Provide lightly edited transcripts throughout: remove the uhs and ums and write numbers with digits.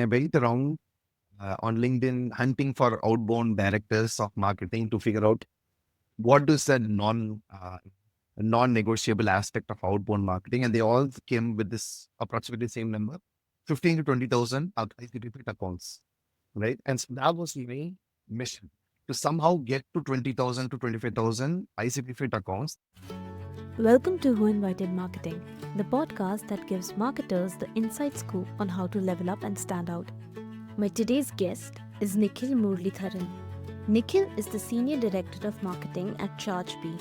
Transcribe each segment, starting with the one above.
I went around on LinkedIn hunting for outbound directors of marketing to figure out what is the non-negotiable aspect of outbound marketing, and they all came with this approximately same number, 15 to 20,000 ICP-fit accounts, right? And so that was my mission to somehow get to 20,000 to 25,000 ICP-fit accounts. Welcome to Who Invited Marketing, the podcast that gives marketers the inside scoop on how to level up and stand out. My today's guest is Nikhil Muralitharan. Nikhil is the Senior Director of Marketing at Chargebee.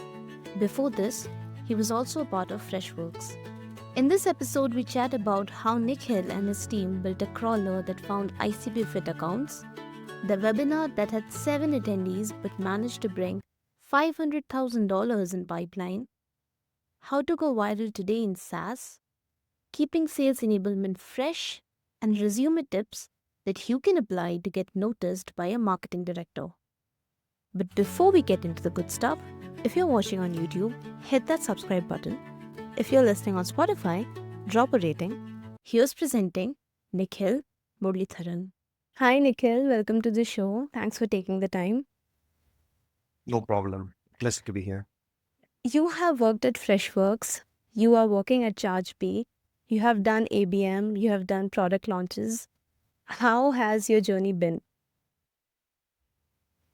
Before this, he was also a part of Freshworks. In this episode, we chat about how Nikhil and his team built a crawler that found ICP-fit accounts, the webinar that had 7 attendees but managed to bring $500,000 in pipeline, how to go viral today in SaaS, keeping sales enablement fresh, and resume tips that you can apply to get noticed by a marketing director. But before we get into the good stuff, if you're watching on YouTube, hit that subscribe button. If you're listening on Spotify, drop a rating. Here's presenting Nikhil Muralitharan. Hi Nikhil, welcome to the show. Thanks for taking the time. No problem. Pleasure to be here. You have worked at Freshworks, you are working at Chargebee, you have done ABM, you have done product launches. How has your journey been?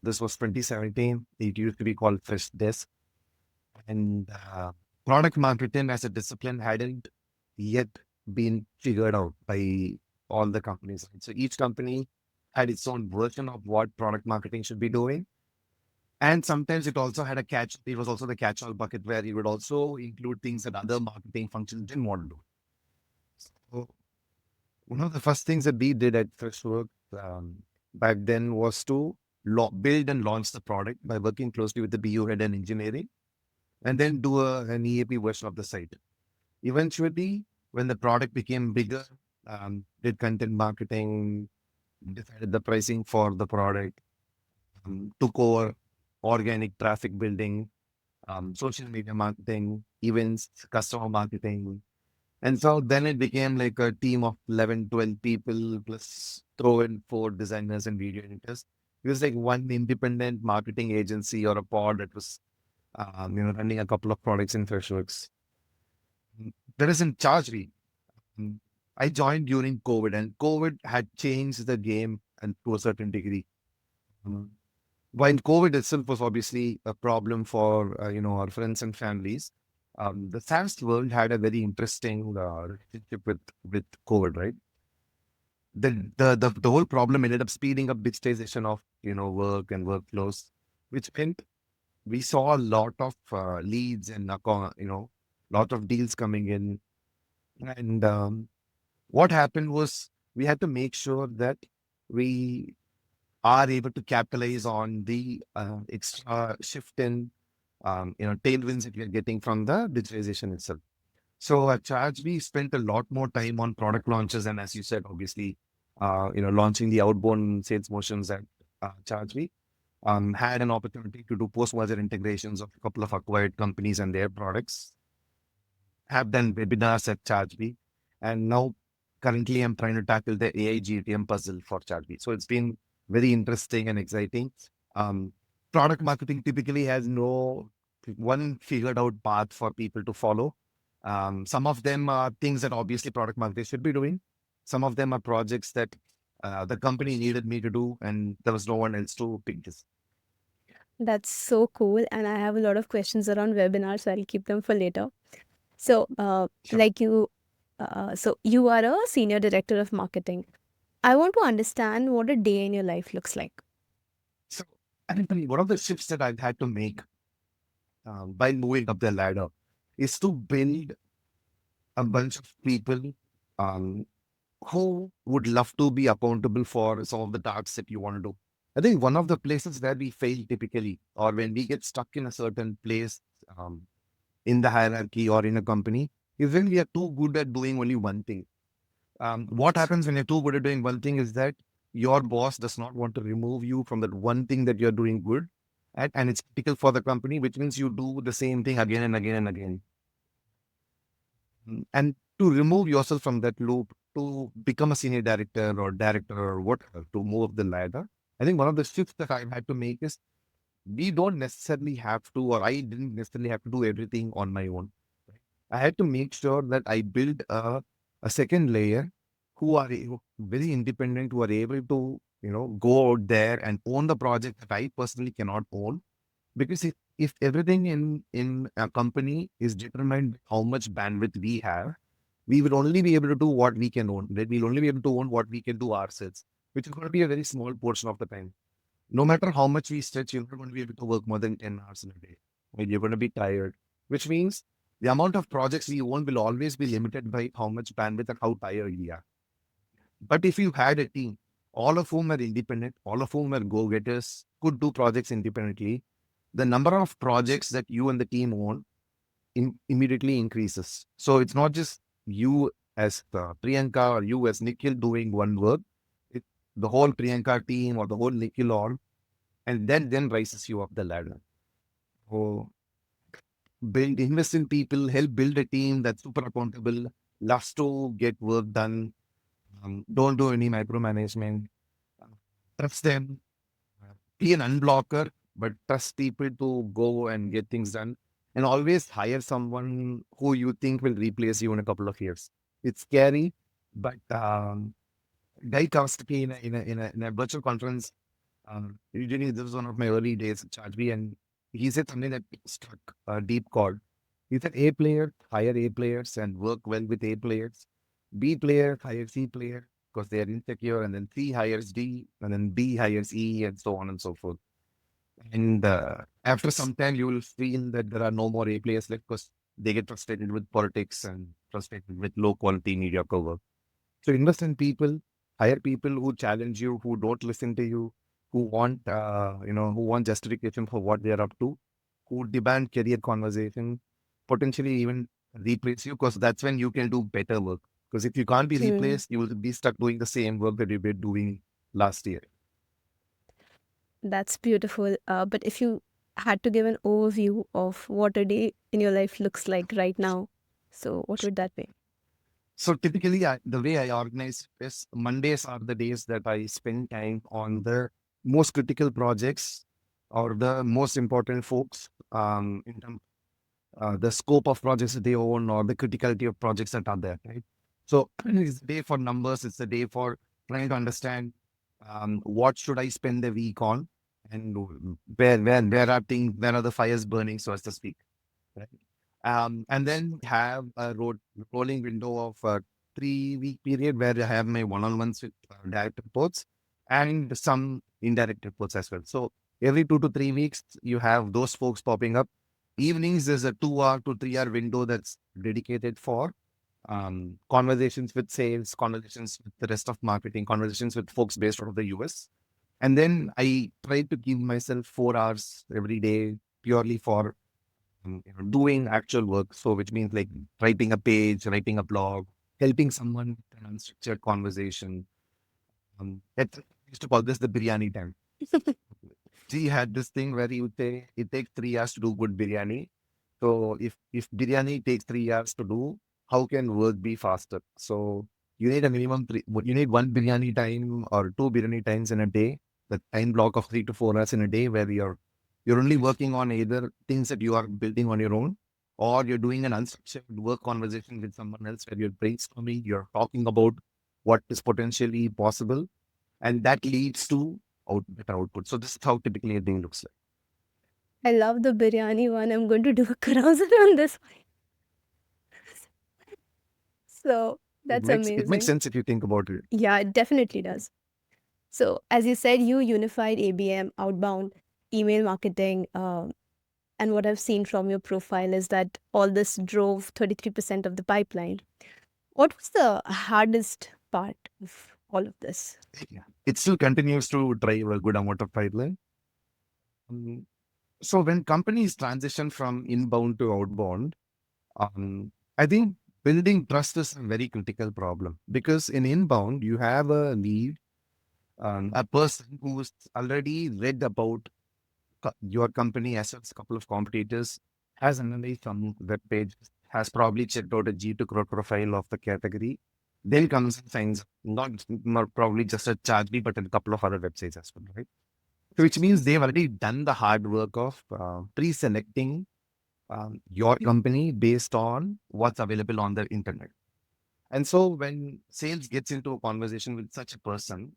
This was 2017. It used to be called Fresh Desk. And product marketing as a discipline hadn't yet been figured out by all the companies. So each company had its own version of what product marketing should be doing. And sometimes it also had it was also the catch-all bucket where you would also include things that other marketing functions didn't want to do. So one of the first things that we did at Freshworks back then was to build and launch the product by working closely with the BU head and engineering, and then do an EAP version of the site. Eventually, when the product became bigger, did content marketing, decided the pricing for the product, took over organic traffic building, social media marketing, events, customer marketing. And so then it became like a team of 11, 12 people, plus throw in 4 designers and video editors. It was like one independent marketing agency or a pod that was running a couple of products in Freshworks. There is in Chargebee. Mm, I joined during COVID, and COVID had changed the game and to a certain degree. Mm. While COVID itself was obviously a problem for our friends and families, the SaaS world had a very interesting relationship with COVID, right? The whole problem ended up speeding up digitization of work and workflows, which meant we saw a lot of leads and lot of deals coming in. And what happened was we had to make sure that we are able to capitalize on the extra shift in tailwinds that we are getting from the digitalization itself. So at Charge, we spent a lot more time on product launches, and as you said, obviously, launching the outbound sales motions at Chargebee. Had an opportunity to do post-merger integrations of a couple of acquired companies and their products. Have done webinars at Chargebee, and now currently I'm trying to tackle the AI GTM puzzle for Chargebee. So it's been very interesting and exciting. Product marketing typically has no one figured out path for people to follow. Some of them are things that obviously product marketing should be doing. Some of them are projects that the company needed me to do, and there was no one else to pick this. That's so cool. And I have a lot of questions around webinars, so I'll keep them for later. So, Sure. so you are a senior director of marketing. I want to understand what a day in your life looks like. So, I think one of the shifts that I've had to make by moving up the ladder is to build a bunch of people um, who would love to be accountable for some of the tasks that you want to do. I think one of the places where we fail typically, or when we get stuck in a certain place um, in the hierarchy or in a company, is when we are too good at doing only one thing. What happens when you're too good at doing one thing is that your boss does not want to remove you from that one thing that you're doing good, right? And it's typical for the company, which means you do the same thing again and again and again. And to remove yourself from that loop, to become a senior director or director or whatever to move up the ladder. I think one of the shifts that I've had to make is we don't necessarily have to, or I didn't necessarily have to do everything on my own. I had to make sure that I build a second layer who are very independent, who are able to, go out there and own the project that I personally cannot own. Because if everything in a company is determined by how much bandwidth we have, we will only be able to do what we can own. We'll only be able to own what we can do ourselves, which is going to be a very small portion of the time. No matter how much we stretch, you're not going to be able to work more than 10 hours in a day. Right? You're going to be tired, which means the amount of projects we own will always be limited by how much bandwidth and how tired we are. But if you had a team, all of whom are independent, all of whom are go-getters, could do projects independently, the number of projects that you and the team own immediately increases. So it's not just you as Priyanka or you as Nikhil doing one work. It, the whole Priyanka team or the whole Nikhil all, and then rises you up the ladder. So invest in people, help build a team that's super accountable, loves to get work done, don't do any micromanagement, uh, trust them, be an unblocker, but trust people to go and get things done. And always hire someone who you think will replace you in a couple of years. It's scary, but Guy Kawasaki in a virtual conference, usually this was one of my early days at Chargebee, and he said something that struck a deep chord. He said A player, hire A players and work well with A players. B player, hire C player because they are insecure, and then C hires D, and then B hires E, and so on and so forth. And after some time, you will feel that there are no more A players left because they get frustrated with politics and frustrated with low quality mediocre work. So invest in people, hire people who challenge you, who don't listen to you, who want justification for what they are up to, who demand career conversation, potentially even replace you, because that's when you can do better work. Because if you can't be Hmm. replaced, you will be stuck doing the same work that you've been doing last year. That's beautiful. But if you had to give an overview of what a day in your life looks like right now, so what would that be? So typically, the way I organize is Mondays are the days that I spend time on the most critical projects or the most important folks in terms the scope of projects that they own or the criticality of projects that are there, right? So it's a day for numbers. It's a day for trying to understand what should I spend the week on and where are the fires burning, so as to speak, right? And then have a rolling window of a 3 week period where I have my one-on-ones with direct reports and some indirect reports as well. So every 2 to 3 weeks, you have those folks popping up. Evenings, there's a 2 hour to 3 hour window that's dedicated for conversations with sales, conversations with the rest of marketing, conversations with folks based out of the US. And then I try to give myself 4 hours every day purely for doing actual work. So, which means like writing a page, writing a blog, helping someone with an unstructured conversation. I used to call this the biryani time. He had this thing where he would say it takes 3 hours to do good biryani. So, if biryani takes 3 hours to do, how can work be faster? So, you need a minimum three. You need one biryani time or two biryani times in a day. The time block of 3 to 4 hours in a day where you're only working on either things that you are building on your own, or you're doing an unstructured work conversation with someone else where you're brainstorming, you're talking about what is potentially possible, and that leads to better output. So this is how typically a thing looks like. I love the biryani one. I'm going to do a carousel on this. So that's It makes amazing. sense if you think about it. Yeah, it definitely does. So, as you said, you unified ABM, outbound, email marketing. And what I've seen from your profile is that all this drove 33% of the pipeline. What was the hardest part of all of this? Yeah. It still continues to drive a good amount of pipeline. Um, so when companies transition from inbound to outbound, I think building trust is a very critical problem because in inbound you have a lead, a person who's already read about your company as well as a couple of competitors, has analyzed some web page, has probably checked out a G2 crowd profile of the category, Then comes and finds not probably just a Chargebee, but a couple of other websites as well, right? So which means they've already done the hard work of pre-selecting your company based on what's available on the internet. And so when sales gets into a conversation with such a person,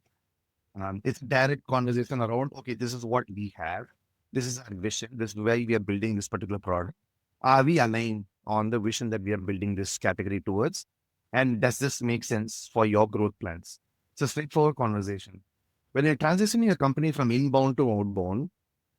it's direct conversation around, okay, this is what we have. This is our vision. This is where we are building this particular product. Are we aligned on the vision that we are building this category towards? And does this make sense for your growth plans? It's a straightforward conversation. When you're transitioning a company from inbound to outbound,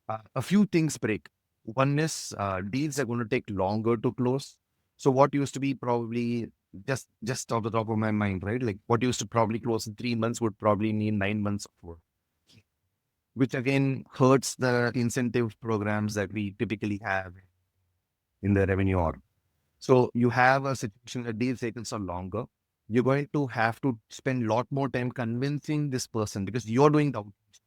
a few things break. One is deals are going to take longer to close. So what used to be probably just off the top of my mind, right? Like what used to probably close in 3 months would probably need 9 months of work, which again hurts the incentive programs that we typically have in the revenue org. So you have a situation that deal cycles are longer. You're going to have to spend a lot more time convincing this person because you're doing the outreach.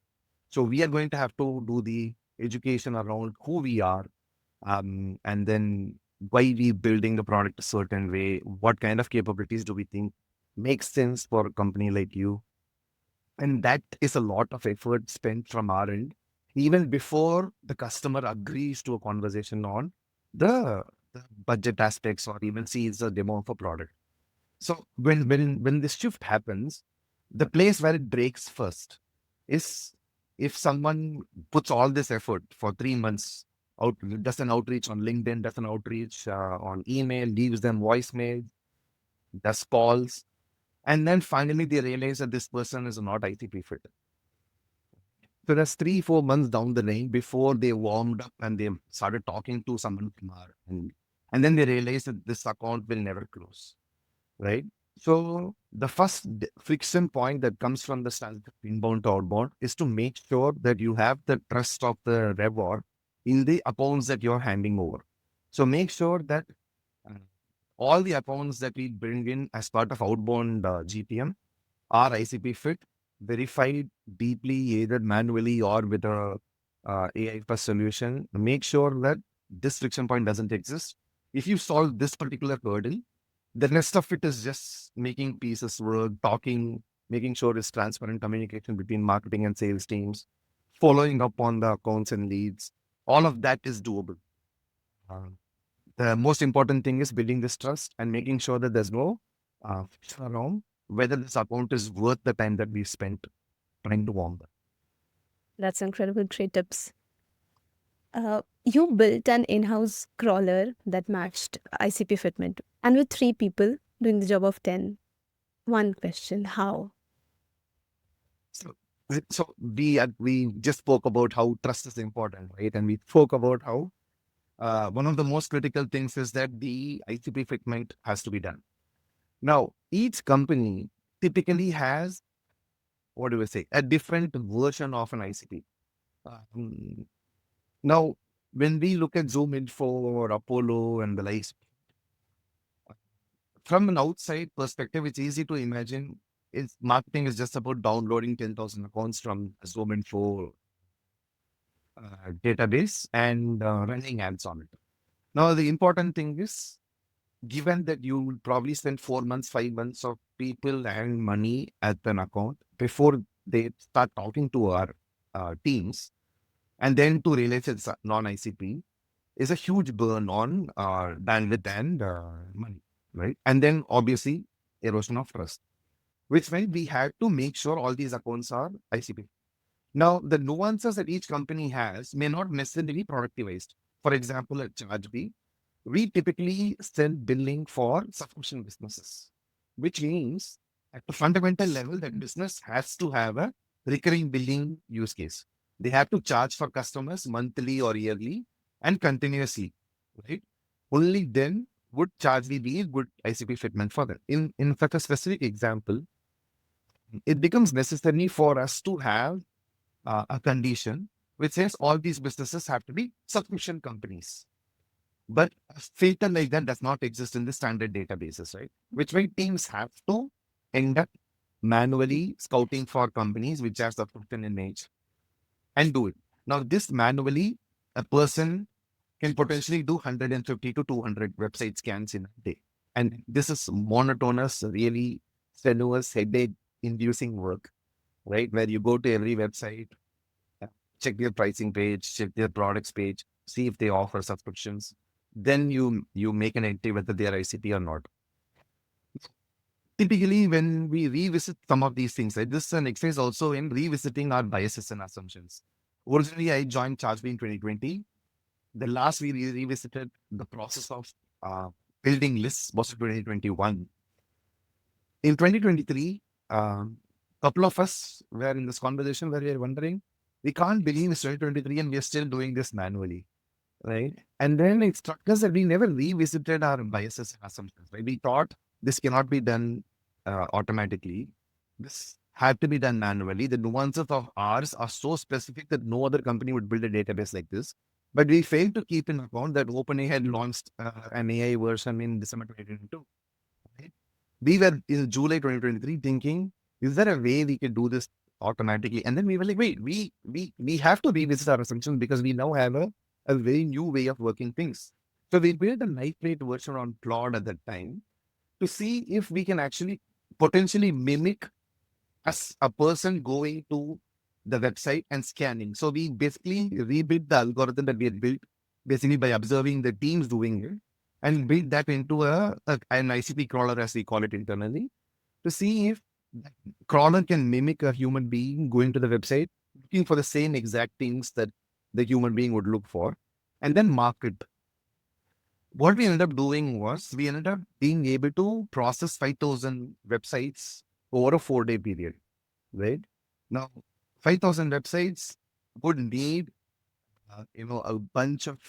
So we are going to have to do the education around who we are, and then why we building the product a certain way. What kind of capabilities do we think makes sense for a company like you? And that is a lot of effort spent from our end, even before the customer agrees to a conversation on the budget aspects or even sees the demo of a product. So when this shift happens, the place where it breaks first is if someone puts all this effort for 3 months out, does an outreach on LinkedIn, does an outreach on email, leaves them voicemail, does calls, and then finally they realize that this person is not ICP fit. So that's 3, 4 months down the line before they warmed up and they started talking to someone from our and then they realize that this account will never close, right? So the first friction point that comes from the stance of inbound to outbound is to make sure that you have the trust of the revor in the accounts that you're handing over. So make sure that uh, all the accounts that we bring in as part of outbound GPM are ICP fit, verified deeply, either manually or with a AI first solution. Make sure that this friction point doesn't exist. If you solve this particular hurdle, the rest of it is just making pieces work, talking, making sure it's transparent communication between marketing and sales teams, following up on the accounts and leads. All of that is doable. Um, the most important thing is building this trust and making sure that there's no friction around whether this account is worth the time that we spent trying to warm them. That's incredible. Great tips. You built an in-house crawler that matched ICP fitment, and with 3 people doing the job of 10. One question: how? So, we just spoke about how trust is important, right? And we spoke about how one of the most critical things is that the ICP fitment has to be done. Now, each company typically has, what do we say, a different version of an ICP. Um, Now, when we look at Zoom Info or Apollo and the likes, from an outside perspective, it's easy to imagine it's marketing is just about downloading 10,000 accounts from a Zoom Info database and running ads on it. Now, the important thing is, given that you will probably spend 4 months, 5 months of people and money at an account before they start talking to our teams, and then to realize it's non-ICP, is a huge burn on bandwidth and money, right? And then obviously erosion of trust, which meant we had to make sure all these accounts are ICP. Now, the nuances that each company has may not necessarily be productivized. For example, at Chargebee, we typically sell billing for subscription businesses, which means at the fundamental level, that business has to have a recurring billing use case. They have to charge for customers monthly or yearly and continuously, right? Only then would Chargebee be a good ICP fitment for them. In such a specific example, it becomes necessary for us to have a condition which says all these businesses have to be subscription companies. But a filter like that does not exist in the standard databases, right? Which means teams have to end up manually scouting for companies which are subscription in nature and do it. Now, this manually, a person can potentially do 150 to 200 website scans in a day. And this is monotonous, really strenuous, headache-inducing work, right? Where you go to every website, uh, check their pricing page, check their products page, see if they offer subscriptions. Then you make an entry whether they are ICP or not. Typically, when we revisit some of these things, right, this is an exercise also in revisiting our biases and assumptions. Originally, I joined Chargebee in 2020. The last we revisited the process of uh, building lists was in 2021. In 2023, couple of us were in this conversation where we are wondering, we can't believe it's 2023 and we are still doing this manually, right? And then it struck us that we never revisited our biases and assumptions, right? We thought this cannot be done automatically. This had to be done manually. The nuances of ours are so specific that no other company would build a database like this. But we failed to keep in account that OpenAI had launched an AI version in December 2022. Right? We were in July 2023 thinking, is there a way we can do this automatically? And then we were like, wait, we have to revisit our assumptions because we now have a very new way of working things. So we built a lightweight version on Claude at that time to see if we can actually potentially mimic as a person going to the website and scanning. So we basically rebuilt the algorithm that we had built basically by observing the teams doing it and build that into an ICP crawler, as we call it internally, to see if that crawler can mimic a human being going to the website, looking for the same exact things that the human being would look for, and then mark it. What we ended up doing was we ended up being able to process 5,000 websites over a 4-day period, right? Now, 5,000 websites would need, a bunch of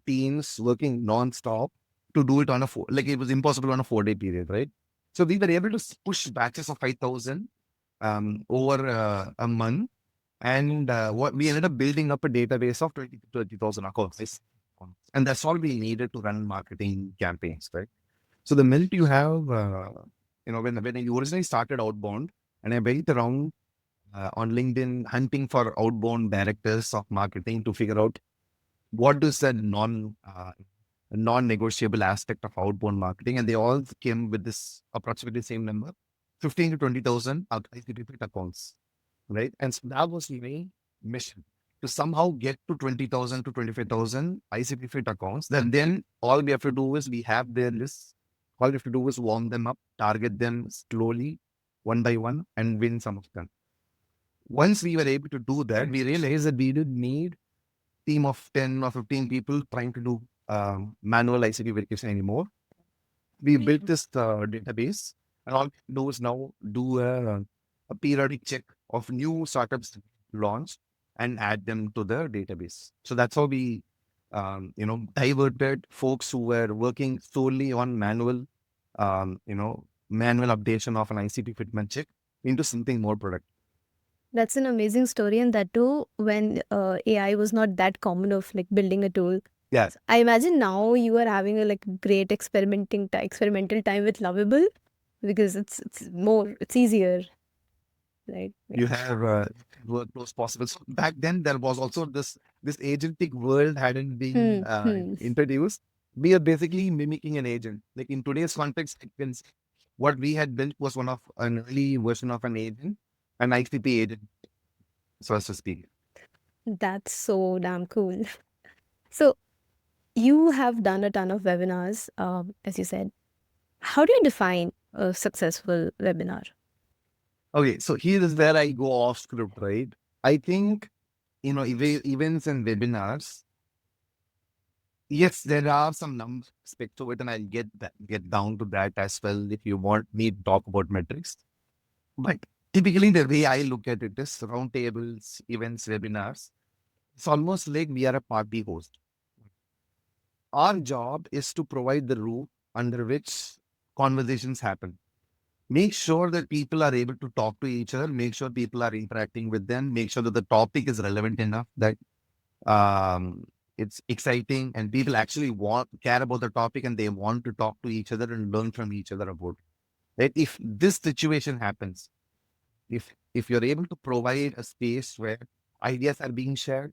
teams working non-stop to do it on like it was impossible on a 4-day period, right? So we were able to push batches of 5,000 over a month. And what we ended up building up a database of 20 to 30,000 accounts. And that's all we needed to run marketing campaigns, right? So the minute you have, when I originally started Outbound and I went around on LinkedIn hunting for outbound directors of marketing to figure out what is the non-negotiable aspect of outbound marketing. And they all came with this approximately the same number, 15 to 20,000 ICP-fit accounts, right? And so that was my mission to somehow get to 20,000 to 25,000 ICP-fit accounts. Then all we have to do is we have their lists. All we have to do is warm them up, target them slowly, one by one, and win some of them. Once we were able to do that, we realized that we didn't need a team of 10 or 15 people trying to do manual ICP verification anymore. We built this database, and all we do is now do a periodic check of new startups launch and add them to the database. So that's how we, diverted folks who were working solely on manual updation of an ICP fitment check into something more productive. That's an amazing story, and that too when AI was not that common of like building a tool. Yeah. I imagine now you are having a like great experimental time with Lovable because it's easier, right? You Yeah. have workflows possible. So back then, there was also this agentic world hadn't been Hmm. introduced. We are basically mimicking an agent. Like in today's context, I can say what we had built was one of an early version of an agent, an ICP agent, so as to speak. That's so damn cool. So you have done a ton of webinars, as you said. How do you define a successful webinar? Okay, so here is where I go off script, right? I think events and webinars. Yes, there are some numbers aspect to it, and I'll get down to that as well if you want me to talk about metrics. But typically, the way I look at it is roundtables, events, webinars. It's almost like we are a party host. Our job is to provide the room under which conversations happen. Make sure that people are able to talk to each other, make sure people are interacting with them, make sure that the topic is relevant enough that it's exciting and people actually care about the topic and they want to talk to each other and learn from each other about it. Right? If this situation happens, if you're able to provide a space where ideas are being shared,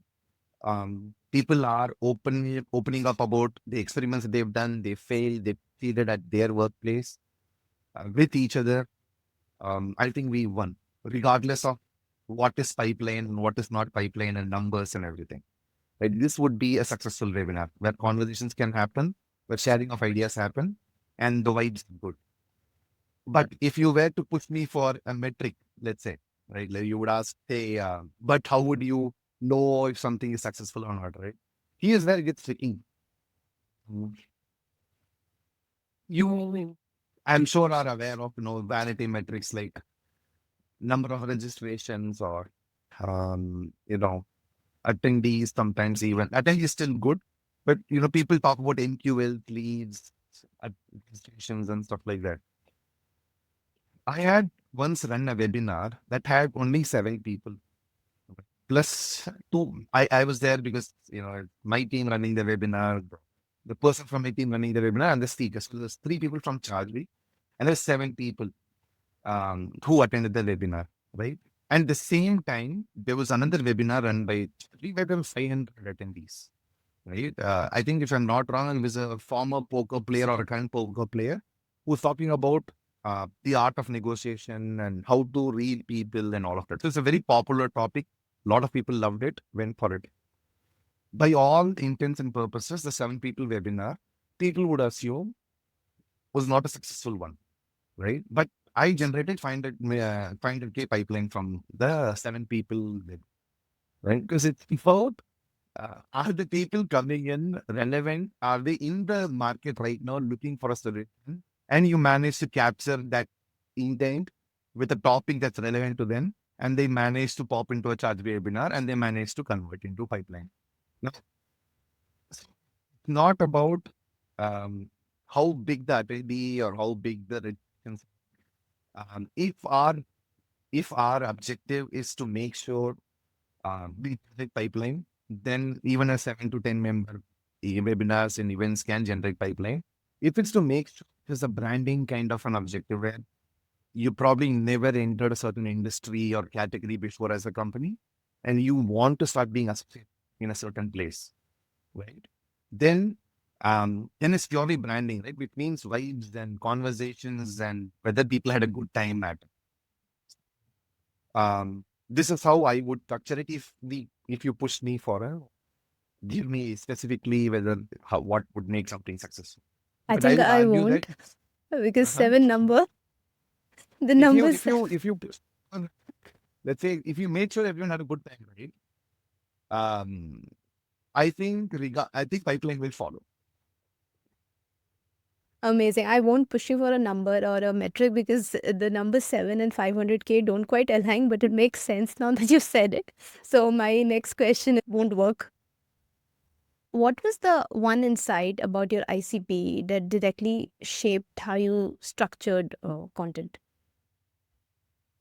people are opening up about the experiments that they've done, they failed, they succeeded at their workplace with each other. I think we won, regardless of what is pipeline and what is not pipeline and numbers and everything. Right? This would be a successful webinar where conversations can happen, where sharing of ideas happen, and the vibes are good. But if you were to push me for a metric, let's say, right, like you would ask, hey, but how would you know if something is successful or not, right? Here's where it gets tricky. You, I'm sure, are aware of, vanity metrics like number of registrations or, you know, attendees. Sometimes even attendees is still good, but people talk about MQL leads, registrations, and stuff like that. I had once run a webinar that had only 7 people plus two. I was there because my team running the webinar, the person from my team running the webinar, and the speakers. So there's 3 people from Chargebee, and there's 7 people who attended the webinar, right? And the same time, there was another webinar run by Chargebee where there were 500 attendees, right? I think if I'm not wrong, it was a former poker player or a current poker player who's talking about the art of negotiation and how to read people and all of that. So it's a very popular topic. A lot of people loved it, went for it. By all intents and purposes, the 7 people webinar, people would assume was not a successful one, right? But I generated 500K pipeline from the 7 people, right? Because it's about are the people coming in relevant? Are they in the market right now looking for a solution? And you manage to capture that intent with a topic that's relevant to them, and they manage to pop into a charge webinar and they manage to convert into pipeline. Now, it's not about how big the attendee or how big the registrations. If our objective is to make sure we generate pipeline, then even a 7 to 10 member webinars and events can generate pipeline. If it's to make sure there's a branding kind of an objective where you probably never entered a certain industry or category before as a company, and you want to start being associated in a certain place, right? Then it's purely branding, right? Which means vibes and conversations and whether people had a good time at. This is how I would structure it if you push me for give me specifically what would make something successful. I But I think would I argue won't that because uh-huh, seven number, the if you numbers. if you if you let's say if you made sure everyone had a good time, right? Um, I think pipeline will follow. Amazing. I won't push you for a number or a metric because the numbers 7 and 500K don't quite align, but it makes sense now that you said it. So my next question won't work. What was the one insight about your ICP that directly shaped how you structured content?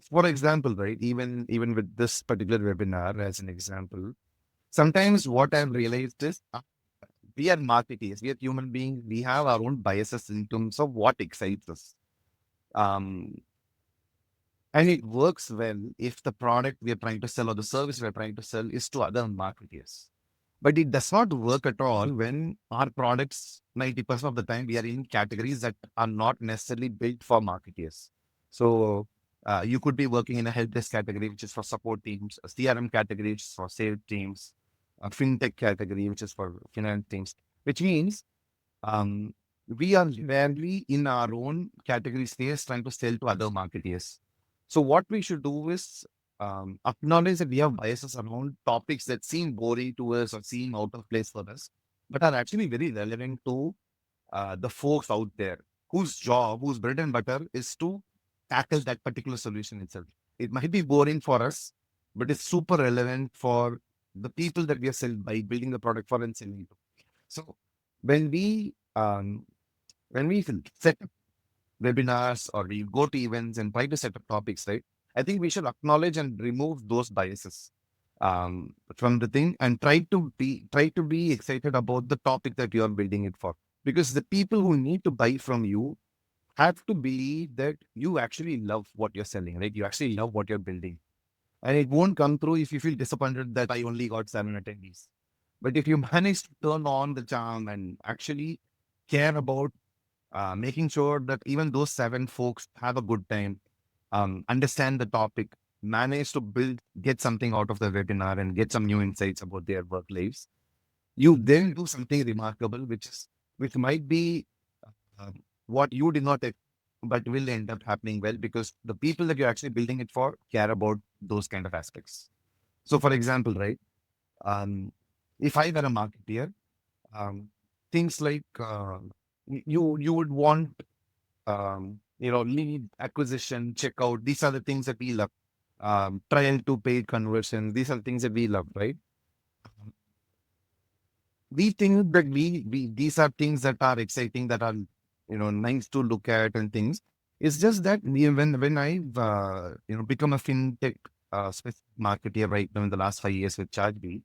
For example, right? Even with this particular webinar as an example, sometimes what I've realized is we are marketeers, we are human beings, we have our own biases in terms of what excites us. Um, and it works well if the product we are trying to sell or the service we are trying to sell is to other marketeers. But it does not work at all when our products, 90% of the time, we are in categories that are not necessarily built for marketeers. So you could be working in a help desk category, which is for support teams, a CRM category, which is for sales teams, a fintech category, which is for finance teams, which means um, we are rarely in our own category space trying to sell to other marketeers. So what we should do is acknowledge that we have biases around topics that seem boring to us or seem out of place for us, but are actually very relevant to the folks out there whose bread and butter is to tackle that particular solution itself. It might be boring for us, but it's super relevant for the people that we are selling by building the product for and selling to. So when we um, when we set up webinars or we go to events and try to set up topics, right? I think we should acknowledge and remove those biases from the thing and try to be excited about the topic that you are building it for. Because the people who need to buy from you have to believe that you actually love what you're selling, right? You actually love what you're building. And it won't come through if you feel disappointed that I only got 7 attendees. But if you manage to turn on the charm and actually care about making sure that even those 7 folks have a good time, understand the topic, manage to get something out of the webinar and get some new insights about their work lives. You then do something remarkable, which might be uh, what you did not, but will end up happening well because the people that you're actually building it for care about those kind of aspects. So, for example, right, if I were a marketeer, um, things like you would want lead acquisition, checkout. These are the things that we love. Trial to paid conversion. These are the things that we love, right? We think that we these are things that are exciting, that are nice to look at and things. It's just that when I've become a fintech specific marketer right now in the last 5 years with Chargebee,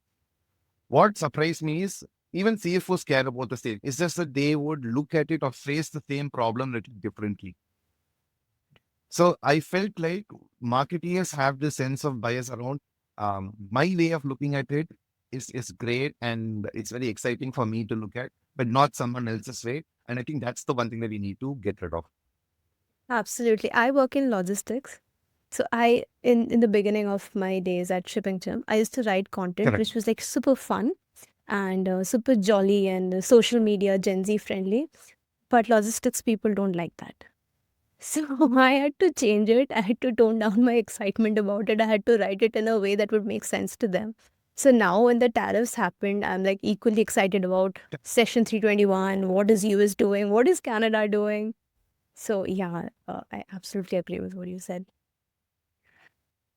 what surprised me is even CFOs care about the same. It's just that they would look at it or face the same problem little differently. So I felt like marketeers have this sense of bias around my way of looking at it is great and it's very exciting for me to look at, but not someone else's way. And I think that's the one thing that we need to get rid of. Absolutely. I work in logistics. So in the beginning of my days at Shipping Term, I used to write content Correct. which was like super fun and super jolly and social media Gen Z friendly. But logistics people don't like that. So I had to change it. I had to tone down my excitement about it. I had to write it in a way that would make sense to them. So now when the tariffs happened, I'm like equally excited about Section 321. What is US doing? What is Canada doing? So yeah, I absolutely agree with what you said.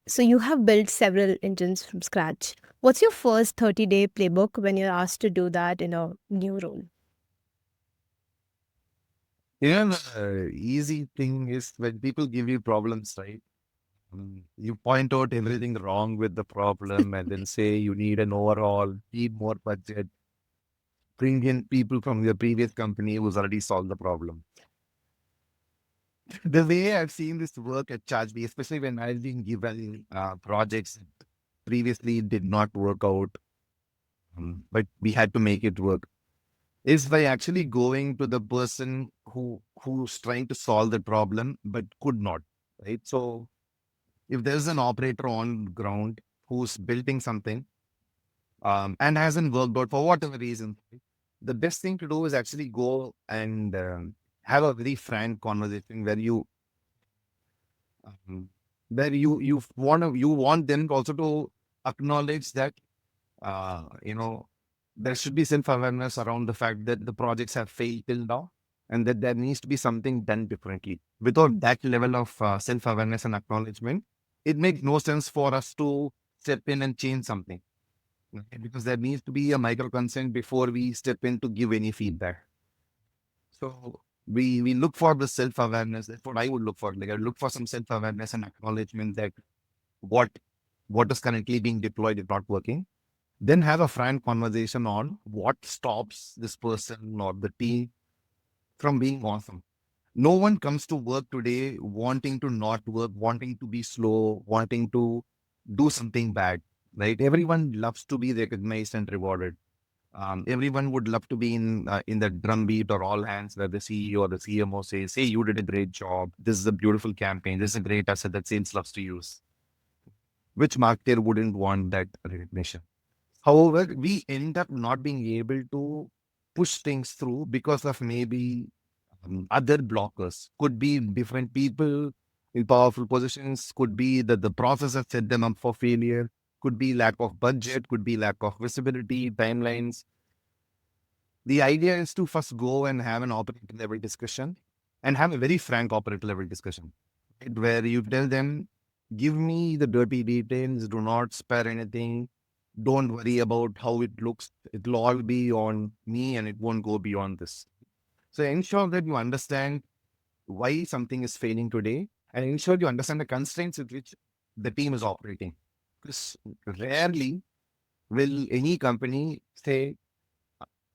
So you have built several engines from scratch. What's your first 30-day playbook when you're asked to do that in a new role? The easy thing is when people give you problems, right? You point out everything wrong with the problem and then say you need an overall, need more budget, bring in people from your previous company who's already solved the problem. The way I've seen this work at Chargebee, especially when I've been given projects that previously did not work out, but we had to make it work, is by actually going to the person who's trying to solve the problem but could not, right? So if there's an operator on ground who's building something and hasn't worked out for whatever reason, the best thing to do is actually go and have a very frank conversation um, where you want them also to acknowledge that there should be self-awareness around the fact that the projects have failed till now and that there needs to be something done differently. Without that level of self-awareness and acknowledgement, it makes no sense for us to step in and change something. Okay? Because there needs to be a micro consent before we step in to give any feedback. So we look for the self-awareness. That's what I would look for. Like I look for some self-awareness and acknowledgement that what what is currently being deployed is not working. Then have a frank conversation on what stops this person or the team from being awesome. No one comes to work today wanting to not work, wanting to be slow, wanting to do something bad, right? Everyone loves to be recognized and rewarded. Everyone would love to be in the drumbeat or all hands where the CEO or the CMO says, "Hey, you did a great job. This is a beautiful campaign. This is a great asset that sales loves to use." Which marketer wouldn't want that recognition? However, we end up not being able to push things through because of maybe other blockers. Could be different people in powerful positions. Could be that the process has set them up for failure. Could be lack of budget. Could be lack of visibility, timelines. The idea is to first go and have an operator level discussion and have a very frank operator level discussion, right? Where you tell them, give me the dirty details, do not spare anything. Don't worry about how it looks. It'll all be on me and it won't go beyond this. So ensure that you understand why something is failing today and ensure you understand the constraints with which the team is operating. Because rarely will any company say,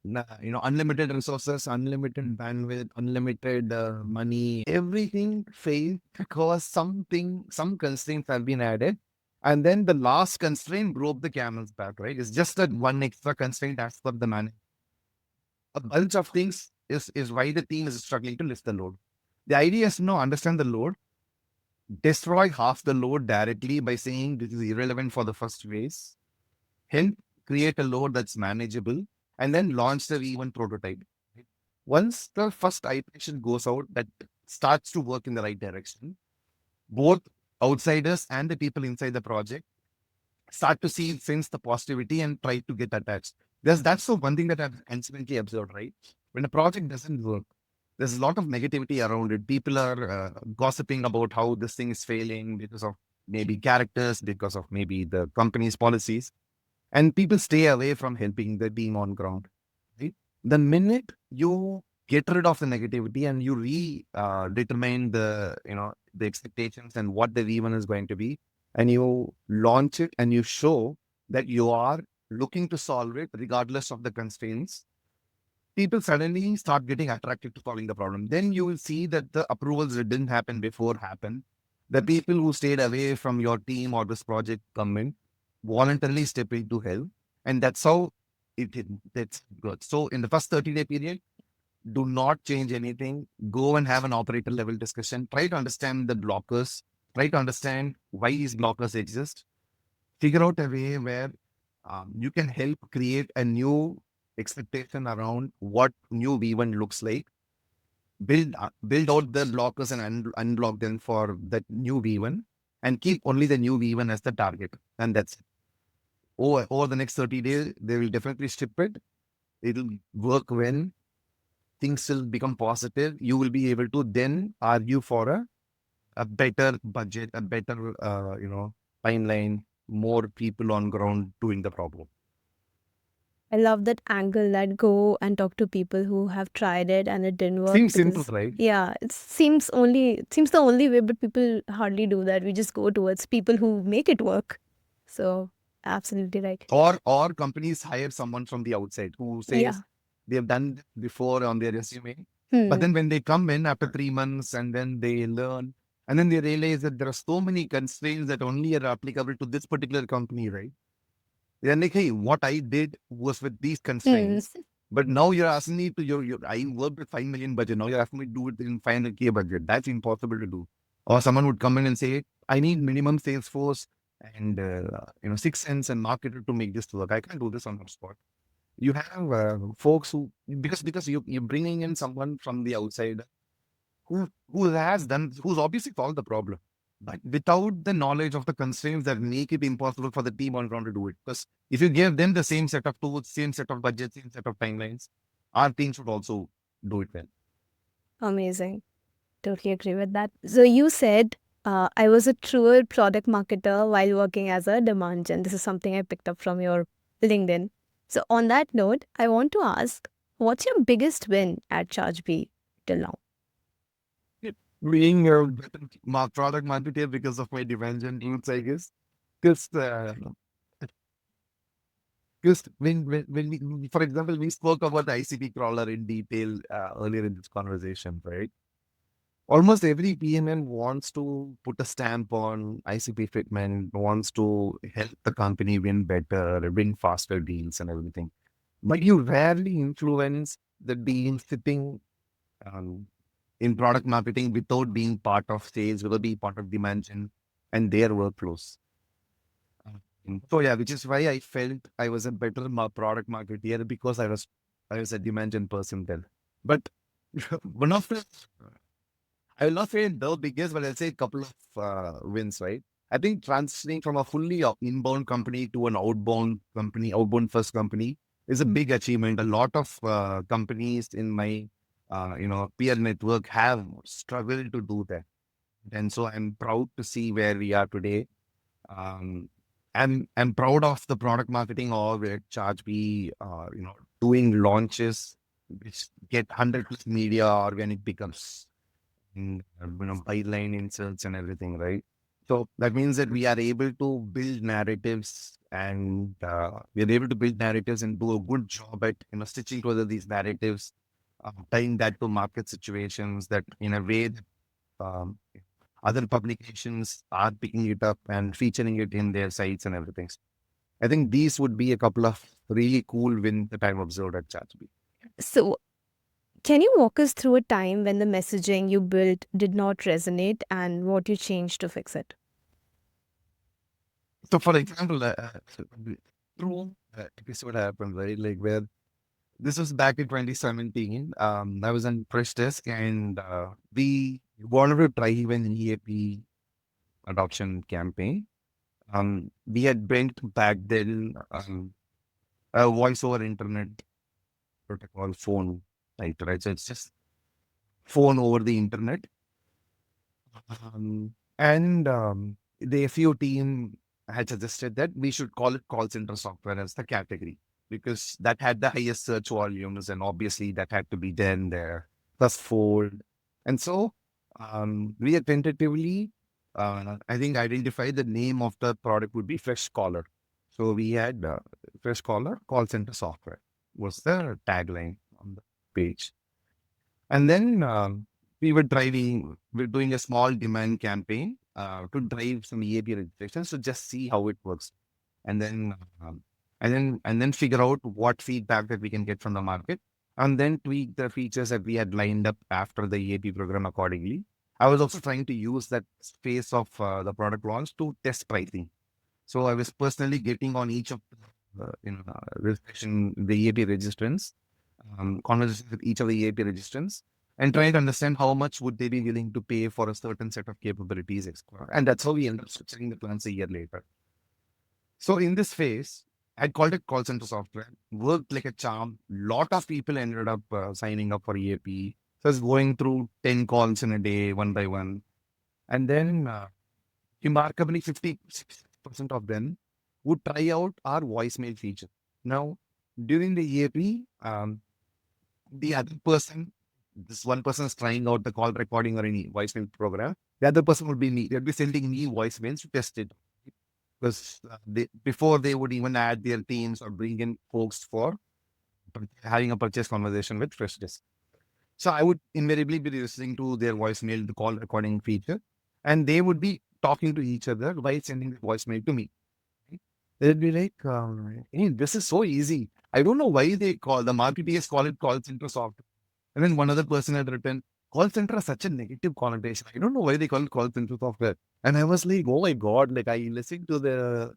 unlimited resources, unlimited bandwidth, unlimited money, everything fails because some constraints have been added. And then the last constraint broke the camel's back, right? It's just that one extra constraint as per the man. A bunch of things is why the team is struggling to lift the load. The idea is to understand the load, destroy half the load directly by saying this is irrelevant for the first phase, help create a load that's manageable, and then launch the V1 prototype. Once the first iteration goes out, that starts to work in the right direction, both outsiders and the people inside the project start to see, sense the positivity and try to get attached. That's the one thing that I've incidentally observed, right? When a project doesn't work, there's a lot of negativity around it. People are gossiping about how this thing is failing because of maybe characters, because of maybe the company's policies, and people stay away from helping the team on ground. Right? The minute you get rid of the negativity and you determine the expectations and what the V1 is going to be, and you launch it and you show that you are looking to solve it regardless of the constraints, people suddenly start getting attracted to solving the problem. Then you will see that the approvals that didn't happen before happen. The people who stayed away from your team or this project come in, voluntarily step in to help. And that's how that's good. So in the first 30-day period, do not change anything. Go and have an operator level discussion. Try to understand the blockers. Try to understand why these blockers exist. Figure out a way where you can help create a new expectation around what new V1 looks like. Build out the blockers and unblock them for that new V1, and keep only the new V1 as the target. And that's it. Over the next 30 days, they will definitely ship it. It'll work well. Things will become positive. You will be able to then argue for a better budget, a better, timeline, more people on ground doing the problem. I love that angle, that go and talk to people who have tried it and it didn't work. Seems simple, Because right? yeah, it seems the only way, but people hardly do that. We just go towards people who make it work. So absolutely right. Or companies hire someone from the outside who Yeah. says they have done it before on their resume. But Hmm. then when they come in after 3 months and then they learn, and then they realize that there are so many constraints that only are applicable to this particular company, right? They're like, hey, what I did was with these Hmm. constraints. But now you're asking me to I worked with 5 million budget. Now you're asking me to do it in 500K budget. That's impossible to do. Or someone would come in and say, I need minimum sales force and 6 cents and marketer to make this work. I can't do this on the spot. You have folks who, because you're bringing in someone from the outside who's obviously solved the problem, but without the knowledge of the constraints that make it impossible for the team on ground to do it. Because if you give them the same set of tools, same set of budgets, same set of timelines, our team should also do it well. Amazing. Totally agree with that. So you said I was a truer product marketer while working as a demand gen. This is something I picked up from your LinkedIn. So on that note, I want to ask, what's your biggest win at Chargebee till now? Being a better product marketer because of my demand gen roots, I guess. Because for example, we spoke about the ICP crawler in detail earlier in this conversation, right? Almost every PMM wants to put a stamp on ICP fitment, wants to help the company win better, win faster deals and everything. But you rarely influence the deal sitting um, in product marketing without being part of sales, without being part of demand gen and their workflows. So yeah, which is why I felt I was a better product marketer because I was a demand gen person then. But one of the I will not say the biggest, but I'll say a couple of wins, right? I think transitioning from a fully inbound company to an outbound company, outbound first company, is a big achievement. A lot of companies in my peer network have struggled to do that, and so I'm proud to see where we are today. Um, I'm proud of the product marketing org at Chargebee, doing launches which get 100 plus media organic pickups and byline inserts and everything, right? So that means that we are able to build narratives, and we are able to build narratives and do a good job at stitching together these narratives, tying that to market situations that in a way that um, other publications are picking it up and featuring it in their sites and everything. I think these would be a couple of really cool wins that I've observed at ChatGPT. So Can you walk us through a time when the messaging you built did not resonate and what you changed to fix it? So, for example, true episode happened, right? Like where this was back in 2017. I was on Fresh Desk and we wanted to drive an EAP adoption campaign. We had built back then a voice over internet protocol phone, right? So it's just phone over the internet. And the FEO team had suggested that we should call it call center software as the category because that had the highest search volumes, and obviously that had to be then there plus fold. And so we had tentatively, I think, identified the name of the product would be FreshCaller. So we had FreshCaller call center software was the tagline on the page. And then we're doing a small demand campaign to drive some EAP registrations to just see how it works. And then, and then figure out what feedback that we can get from the market and then tweak the features that we had lined up after the EAP program accordingly. I was also trying to use that space of the product launch to test pricing. So I was personally getting on each of the, registration, the EAP registrants, conversations with each of the EAP registrants, and trying to understand how much would they be willing to pay for a certain set of capabilities, etc. And that's how we ended up structuring the plans a year later. So in this phase, I called it call center software, worked like a charm. Lot of people ended up signing up for EAP. So I was going through 10 calls in a day, one by one. And then remarkably 50% of them would try out our voicemail feature. Now, during the EAP, the other person, this one person is trying out the call recording or any voicemail program. The other person would be me. They'll be sending me voicemails to test it. Because before they would even add their teams or bring in folks for having a purchase conversation with FreshDesk. So I would invariably be listening to their voicemail, the call recording feature, and they would be talking to each other while sending the voicemail to me. They'd be like, hey, this is so easy. I don't know why they call the marketers call it call center software. And then one other person had written, call center has such a negative connotation. I don't know why they call it call center software. And I was like, oh my God, like I listened to the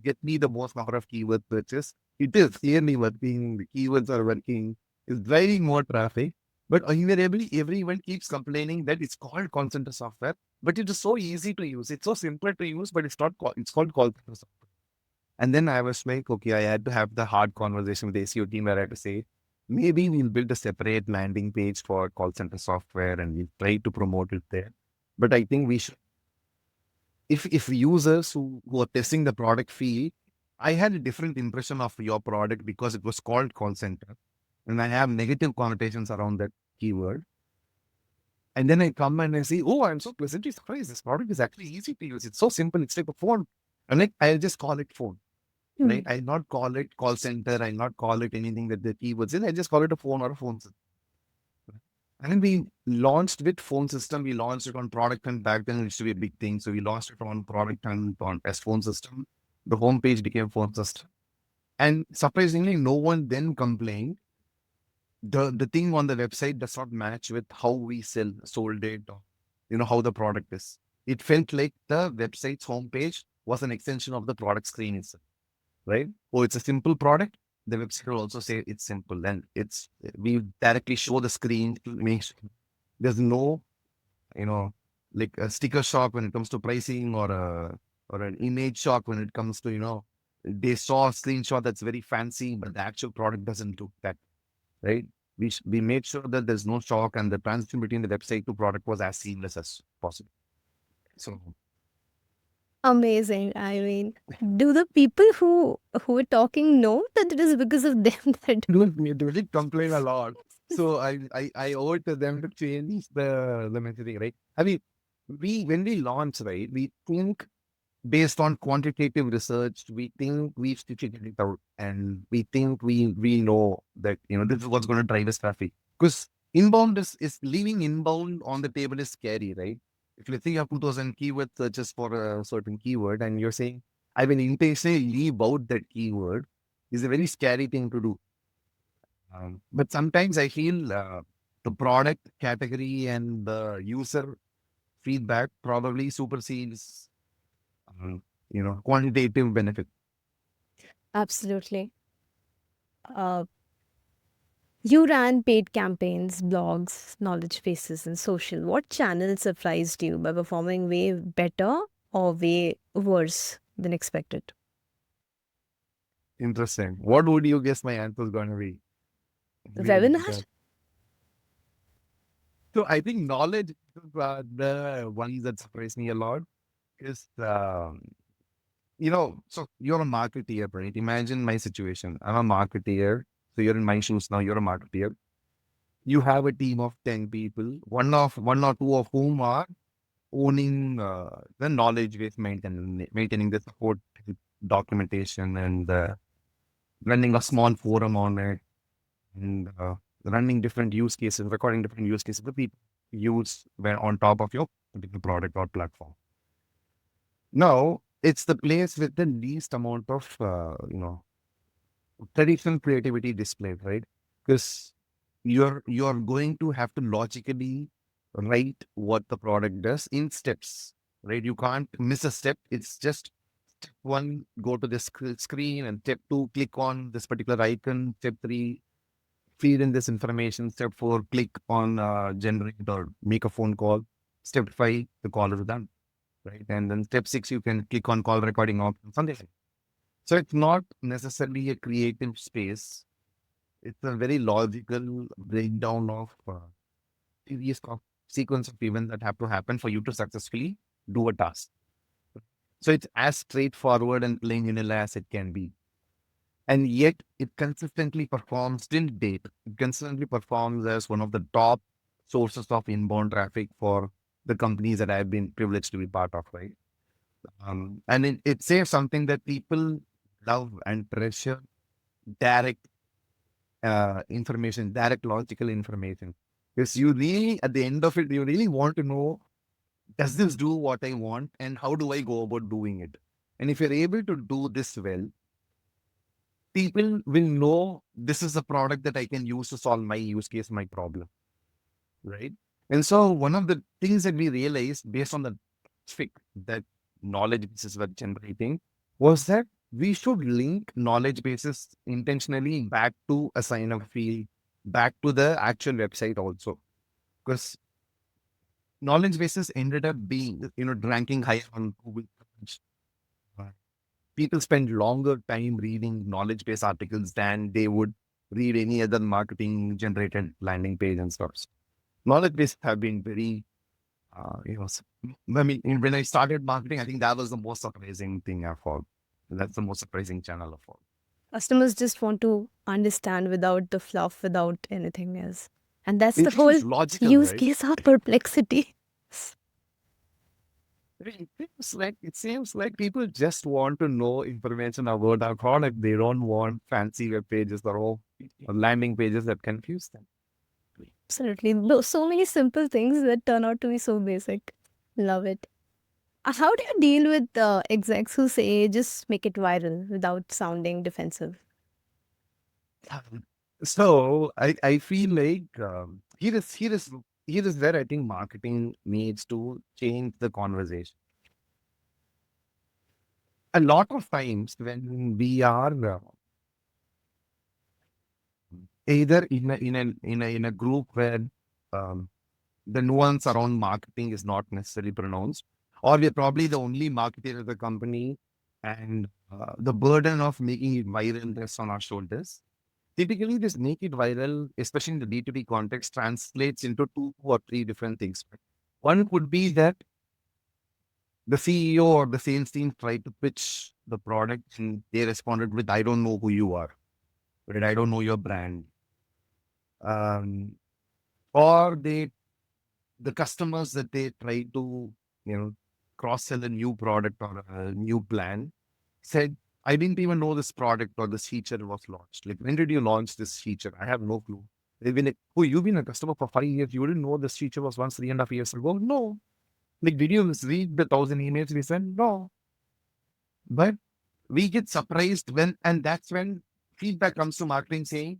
get me the most number of keyword searches. It is clearly working. The keywords are working. It's driving more traffic. But invariably, everyone keeps complaining that it's called call center software, but it is so easy to use. It's so simple to use, but it's not called, it's called call center software. And then I was like, okay, I had to have the hard conversation with the SEO team where I had to say, maybe we'll build a separate landing page for call center software and we'll try to promote it there. But I think we should, if users who are testing the product feel, I had a different impression of your product because it was called call center. And I have negative connotations around that keyword. And then I come and I say, oh, I'm so pleasantly surprised. This product is actually easy to use. It's so simple. It's like a phone. I'm like, I'll just call it phone. Right? I'll not call it call center. I'll not call it anything that the keywords is. I just call it a phone or a phone system. And then we launched with phone system. We launched it on product and back then it used to be a big thing. So we launched it on product and on as phone system. The homepage became phone system. And surprisingly, no one then complained. The thing on the website does not match with how we sold it, or how the product is. It felt like the website's homepage was an extension of the product screen itself. Right? Oh, it's a simple product. The website will also say it's simple, and we directly show the screen to make sure there's no, like a sticker shock when it comes to pricing or an image shock when it comes to they saw a screenshot that's very fancy, but the actual product doesn't look that right. We made sure that there's no shock and the transition between the website to product was as seamless as possible. So Amazing. I mean, do the people who are talking know that it is because of them that they really complain a lot. So I owe it to them to change the messaging, right? I mean, when we launch, right, we think based on quantitative research, we think we've figured it out, and we think we know that this is what's going to drive us traffic. Because inbound is leaving inbound on the table is scary, right? If let's say you have 2,000 keyword searches for a certain keyword, and you're saying I will intentionally leave out that keyword, is a very scary thing to do. But sometimes I feel the product category and the user feedback probably supersedes, um, quantitative benefit. Absolutely. Uh, you ran paid campaigns, blogs, knowledge bases, and social. What channel surprised you by performing way better or way worse than expected? Interesting. What would you guess my answer is going to be? Webinar? So I think knowledge is the one that surprised me a lot is, so you're a marketeer, right? Imagine my situation. I'm a marketeer. So you're in my shoes now. You're a marketeer. You have a team of 10 people, one or two of whom are owning the knowledge base, maintaining the support documentation, and running a small forum on it, and running different use cases, recording different use cases that people use when on top of your particular product or platform. Now, it's the place with the least amount of, traditional creativity displayed, right? Because you're going to have to logically write what the product does in steps, right? You can't miss a step. It's just step one, go to this screen, and step two, click on this particular icon. Step three, feed in this information. Step four, click on generate or make a phone call. Step five, the call is done, right? And then step six, you can click on call recording option, something like that. So it's not necessarily a creative space. It's a very logical breakdown of series of sequence of events that have to happen for you to successfully do a task. So it's as straightforward and plain vanilla as it can be. And yet it consistently performs till date. It consistently performs as one of the top sources of inbound traffic for the companies that I've been privileged to be part of, right? And it says something that people love and treasure: direct information, direct logical information. Because you really, at the end of it, you really want to know, does this do what I want, and how do I go about doing it? And if you're able to do this well, people will know this is a product that I can use to solve my use case, my problem, right? And so one of the things that we realized based on the traffic that knowledge bases were generating was that we should link knowledge bases intentionally back to a sign up field, back to the actual website also. Because knowledge bases ended up being, ranking higher on Google. Uh, People spend longer time reading knowledge base articles than they would read any other marketing generated landing page and stuff. Knowledge base have been very, I mean, when I started marketing, I think that was the most surprising thing I found. That's the most surprising channel of all. Customers just want to understand without the fluff, without anything else. And that's the It whole seems logical, use right? case of perplexity. It seems like people just want to know information about our product. They don't want fancy web pages or landing pages that confuse them. Absolutely. So many simple things that turn out to be so basic. Love it. How do you deal with execs who say just make it viral without sounding defensive? So I feel like here is where I think marketing needs to change the conversation. A lot of times when we are either in a group where um, the nuance around marketing is not necessarily pronounced, or we're probably the only marketer of the company, and the burden of making it viral rests on our shoulders. Typically, this make it viral, especially in the B2B context, translates into two or three different things. One could be that the CEO or the sales team tried to pitch the product and they responded with, I don't know who you are, right? I don't know your brand. Um, or the customers that they try to, cross sell a new product or a new plan said, I didn't even know this product or this feature was launched. Like, when did you launch this feature? I have no clue. They've been like, oh, you've been a customer for 5 years. You didn't know this feature was once 3.5 years ago? No. Like, did you read the 1,000 emails we sent? No. But we get surprised when, and that's when feedback comes to marketing saying,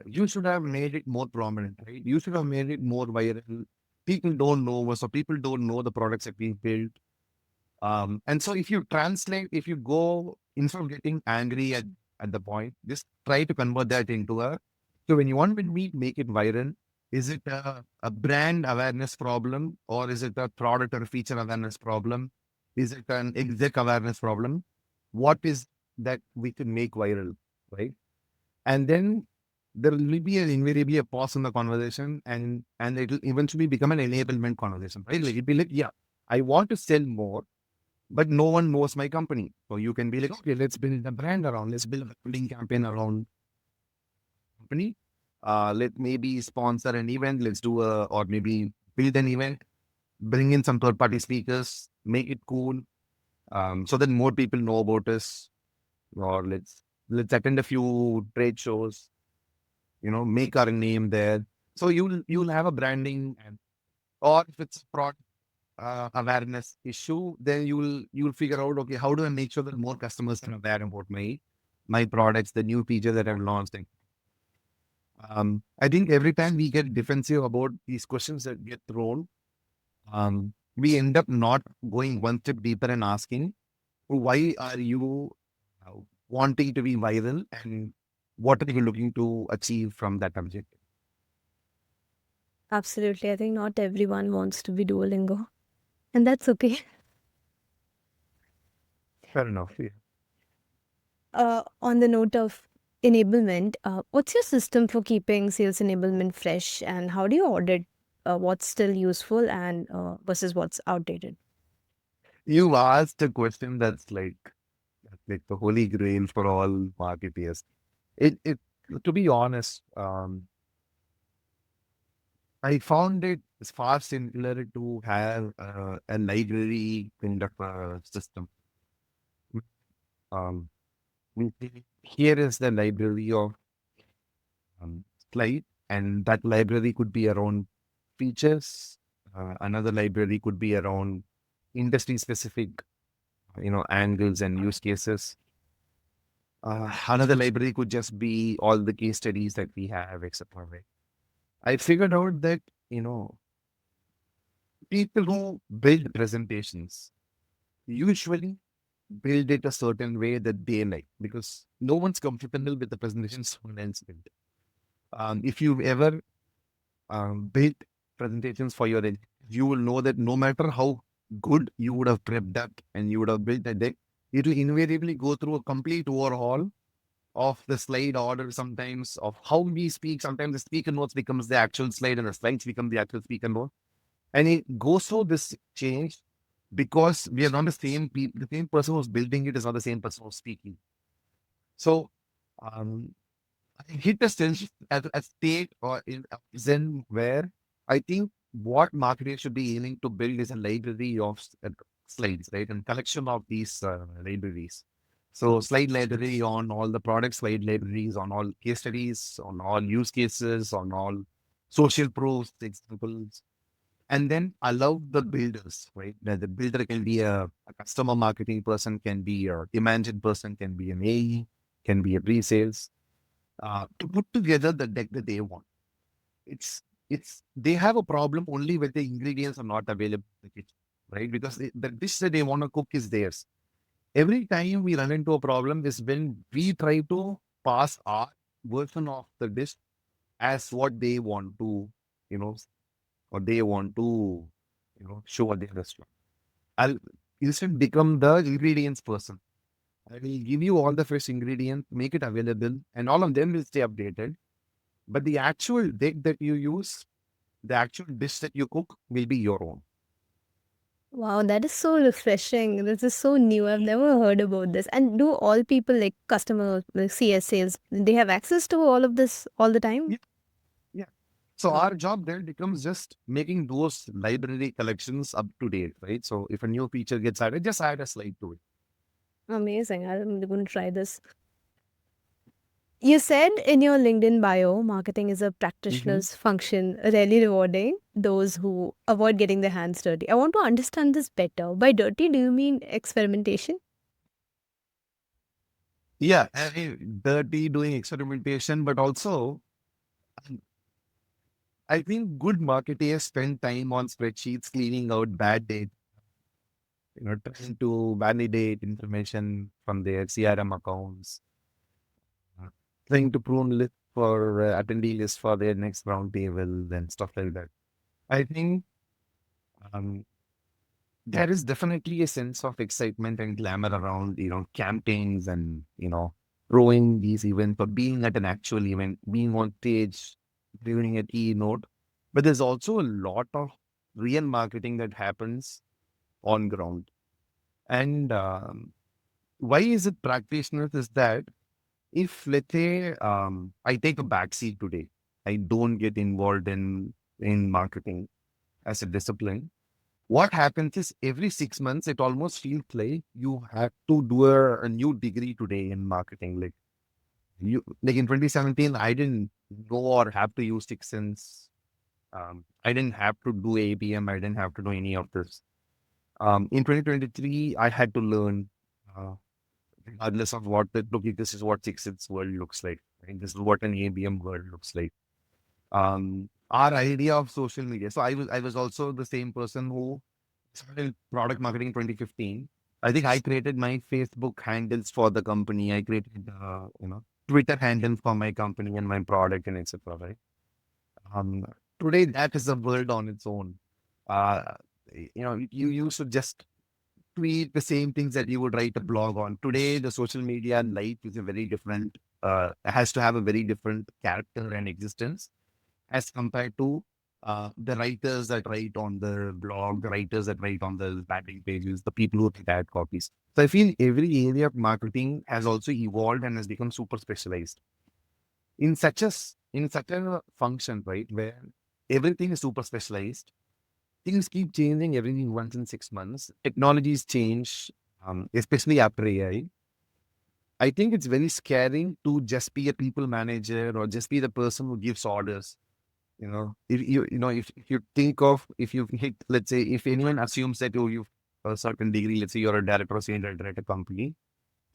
you should have made it more prominent, right? You should have made it more viral. People don't know, so people don't know the products that we built. And so if you translate, if you go instead of getting angry at the point, just try to convert that into so when you want when we make it viral, is it a brand awareness problem or is it a product or feature awareness problem? Is it an exec awareness problem? What is that we can make viral, right? And then there will be invariably a pause in the conversation and it will eventually become an enablement conversation, right? Like it'll be like, yeah, I want to sell more, but no one knows my company. So you can be like, okay, let's build a brand around, let's build a building campaign around company. Let maybe sponsor an event, let's do or maybe build an event, bring in some third party speakers, make it cool. So that more people know about us, or let's attend a few trade shows, make our name there. So you'll have a branding or if it's product awareness issue, then you'll figure out, okay, how do I make sure that more customers are aware about my products, the new feature that I've launched. I think every time we get defensive about these questions that get thrown, we end up not going one step deeper and asking, why are you uh, wanting to be viral and what are you looking to achieve from that objective? Absolutely. I think not everyone wants to be Duolingo, and that's okay. Fair enough. Yeah. On the note of enablement, what's your system for keeping sales enablement fresh, and how do you audit what's still useful and versus what's outdated? You asked a question that's like the holy grail for all marketeers. It to be honest, I found it far simpler to have a library kind of system. Um, Here is the library of slide, and that library could be around features. Another library could be around industry specific, angles and use cases. Another library could just be all the case studies that we have, etc. Right? I figured out that you know people who build presentations usually build it a certain way that they like because no one's comfortable with the presentation someone else built. If you've ever built presentations for your deck, you will know that no matter how good you would have prepped that and you would have built a deck, it will invariably go through a complete overhaul of the slide order sometimes, of how we speak. Sometimes the speaker notes becomes the actual slide and the slides become the actual speaker note. And it goes through this change because we are not the same people. The same person who's building it is not the same person who's speaking. So um, I hit a stage at a state or in a zen where I think what marketers should be aiming to build is a library of slides, right? And collection of these libraries. So slide library on all the products, slide libraries on all case studies, on all use cases, on all social proofs, examples, and then allow the builders, right? The builder can be a customer marketing person, can be a demand gen person, can be an AE, can be a pre-sales, to put together the deck that they want. It's they have a problem only when the ingredients are not available in the kitchen, right? Because the dish that they want to cook is theirs. Every time we run into a problem is when we try to pass our version of the dish as what they want to, you know, or they want to, show at their restaurant. I'll instead become the ingredients person. I will give you all the fresh ingredients, make it available, and all of them will stay updated. But the actual deck that you use, the actual dish that you cook will be your own. Wow, that is so refreshing. This is so new. I've never heard about this. And do all people like customer like CS sales, they have access to all of this all the time? Yeah. Yeah. So Oh, our job then becomes just making those library collections up to date, right? So if a new feature gets added, just add a slide to it. amazing. I'm going to try this. You said in your LinkedIn bio, marketing is a Mhm. practitioner's function, rarely rewarding those who avoid getting their hands dirty. I want to understand this better. By dirty, do you mean experimentation? Yeah, I mean, dirty doing experimentation, but also I think good marketers spend time on spreadsheets cleaning out bad data, trying to validate information from their CRM accounts, uh, trying to prune list for attendee list for their next round table and stuff like that. I think um, there is definitely a sense of excitement and glamour around, campaigns and, throwing these events or being at an actual event, being on stage, doing a keynote. But there's also a lot of real marketing that happens on ground. And why is it practitioners is that if, let's say, I take a backseat today, I don't get involved in marketing as a discipline. What happens is every 6 months, it almost feels like you have to do a new degree today in marketing. Like in 2017, I didn't know or have to use Sense. I didn't have to do ABM. I didn't have to do any of this. In 2023, I had to learn, uh, regardless of what look, this is what Sense world looks like. Right? This is what an ABM world looks like. Our idea of social media. So I was also the same person who started product marketing in 2015. I think I created my Facebook handles for the company. I created Twitter handles for my company and my product and etc. Right. Um, Today that is a world on its own. Uh, you used to just tweet the same things that you would write a blog on. Today, the social media life is a very different. Has to have a very different character and existence as compared to the writers that write on the blog, the writers that write on the landing pages, the people who take ad copies. So I feel every area of marketing has also evolved and has become super specialized in such a function, right, where everything is super specialized. Things keep changing everything once in 6 months. Technologies change, especially after AI. I think it's very scary to just be a people manager or just be the person who gives orders. If you think of, if you hit, let's say, if anyone assumes that you've a certain degree, let's say you're a director or senior director at a company,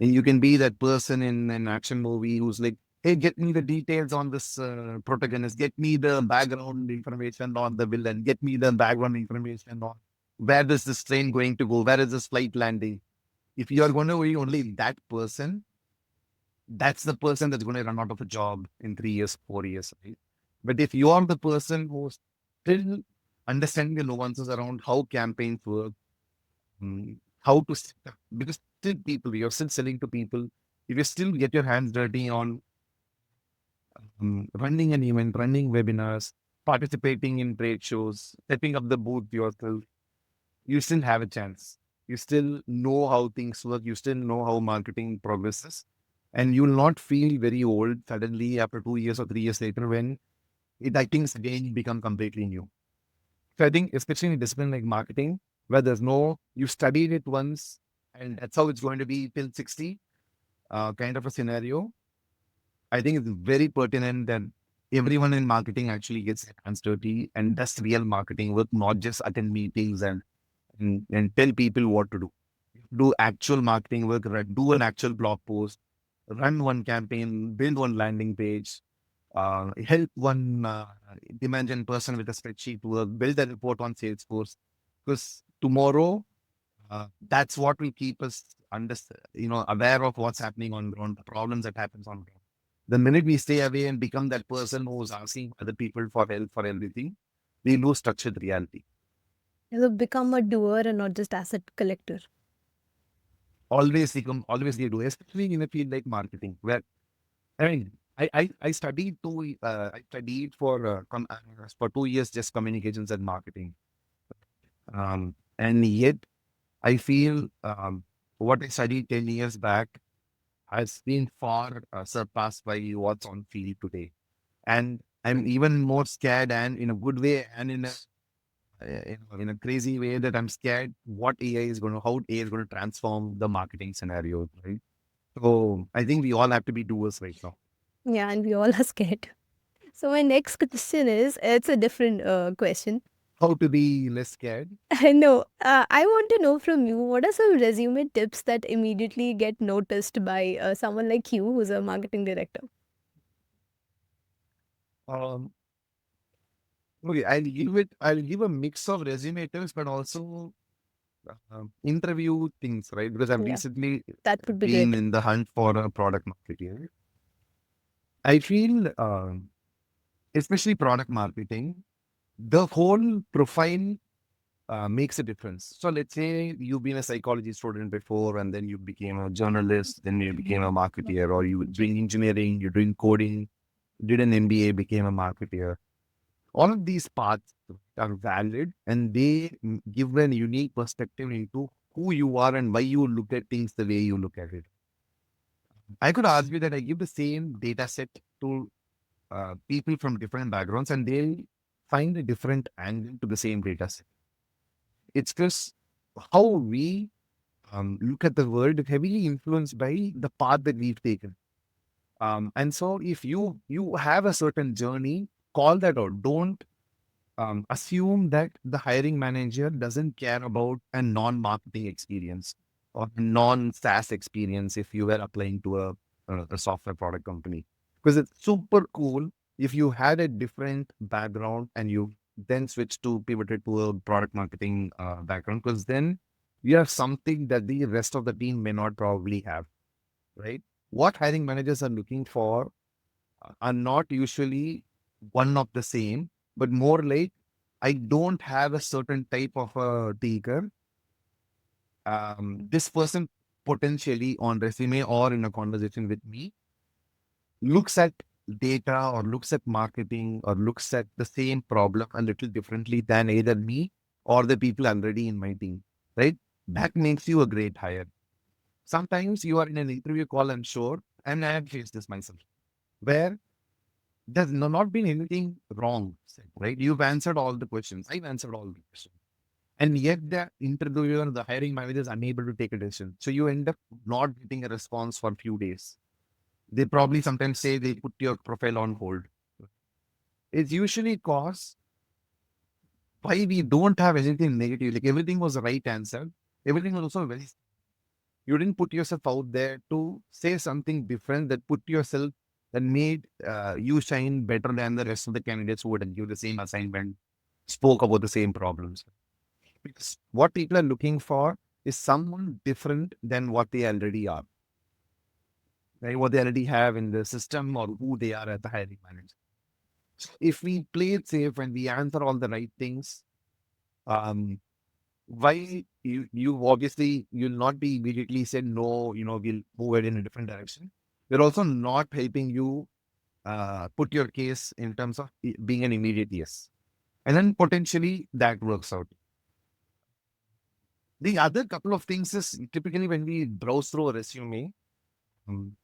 and you can be that person in an action movie who's like, hey, get me the details on this protagonist, get me the background information on the villain, get me the background information on where is this train going to go, where is this flight landing. If you are going to be only that person, that's the person that's going to run out of a job in 3 years, 4 years, right? But if you are the person who's still understanding the nuances around how campaigns work, how to, because still people, you're still selling to people. If you still get your hands dirty on running an event, running webinars, participating in trade shows, setting up the booth yourself, you still have a chance. You still know how things work. You still know how marketing progresses. And you'll not feel very old suddenly after 2 years or 3 years later when I think again become completely new. So I think especially in a discipline like marketing, where there's no, you studied it once and that's how it's going to be till 60, kind of a scenario. I think it's very pertinent that everyone in marketing actually gets their hands dirty and does real marketing work, not just attend meetings and tell people what to do. Do actual marketing work, do an actual blog post, run one campaign, build one landing page, help one demand gen person with a spreadsheet work, build a report on Salesforce. Because tomorrow, that's what will keep us aware of what's happening on ground, the problems that happens on ground. The minute we stay away and become that person who's asking other people for help for everything, we lose touch with reality. You become a doer and not just asset collector. Always they do, especially in a field like marketing, where I mean, I studied for 2 years just communications and marketing, and yet I feel what I studied 10 years back has been far surpassed by what's on field today, and I'm even more scared, and in a good way, and in a crazy way, that I'm scared how AI is going to transform the marketing scenario, right? So I think we all have to be doers right now. Yeah, and we all are scared. So my next question is, it's a different question. how to be less scared. No, I want to know from you, what are some resume tips that immediately get noticed by someone like you who's a marketing director? Um, okay, I'll give a mix of resume tips, but also interview things, right? Because I've Yeah, recently that would be been great. in the hunt for a product marketing. I feel, especially product marketing, the whole profile makes a difference. So let's say you've been a psychology student before, and then you became a journalist, then you became a marketeer, or you were doing engineering, you're doing coding, did an MBA, became a marketeer. All of these paths are valid, and they give a unique perspective into who you are and why you look at things the way you look at it. I could argue that I give the same data set to people from different backgrounds, and they'll find a different angle to the same data set. It's just how we look at the world is heavily influenced by the path that we've taken. And so, if you have a certain journey, call that out. Don't assume that the hiring manager doesn't care about a non-marketing experience or non-SaaS experience if you were applying to a software product company. Because it's super cool if you had a different background and you then switched to pivoted to a product marketing background, because then you have something that the rest of the team may not probably have, right? What hiring managers are looking for are not usually one of the same, but more like I don't have a certain type of a taker. This person potentially on resume or in a conversation with me looks at data or looks at marketing or looks at the same problem a little differently than either me or the people already in my team, right? That makes you a great hire. Sometimes you are in an interview call, I'm sure, and I have faced this myself, where there's not been anything wrong, right? You've answered all the questions. I've answered all the questions. And yet the interviewer, the hiring manager is unable to take a decision. So you end up not getting a response for a few days. They probably sometimes say they put your profile on hold. It's usually cause why we don't have anything negative. Like everything was the right answer. Everything was also very, you didn't put yourself out there to say something different that put yourself, that made you shine better than the rest of the candidates who would give the same assignment, spoke about the same problems. Because what people are looking for is someone different than what they already are, right? What they already have in the system or who they are at the hiring manager. So if we play it safe and we answer all the right things, um, why you obviously you'll not be immediately said no, we'll move it in a different direction. We're also not helping you put your case in terms of being an immediate yes. And then potentially that works out. The other couple of things is typically when we browse through a resume, um,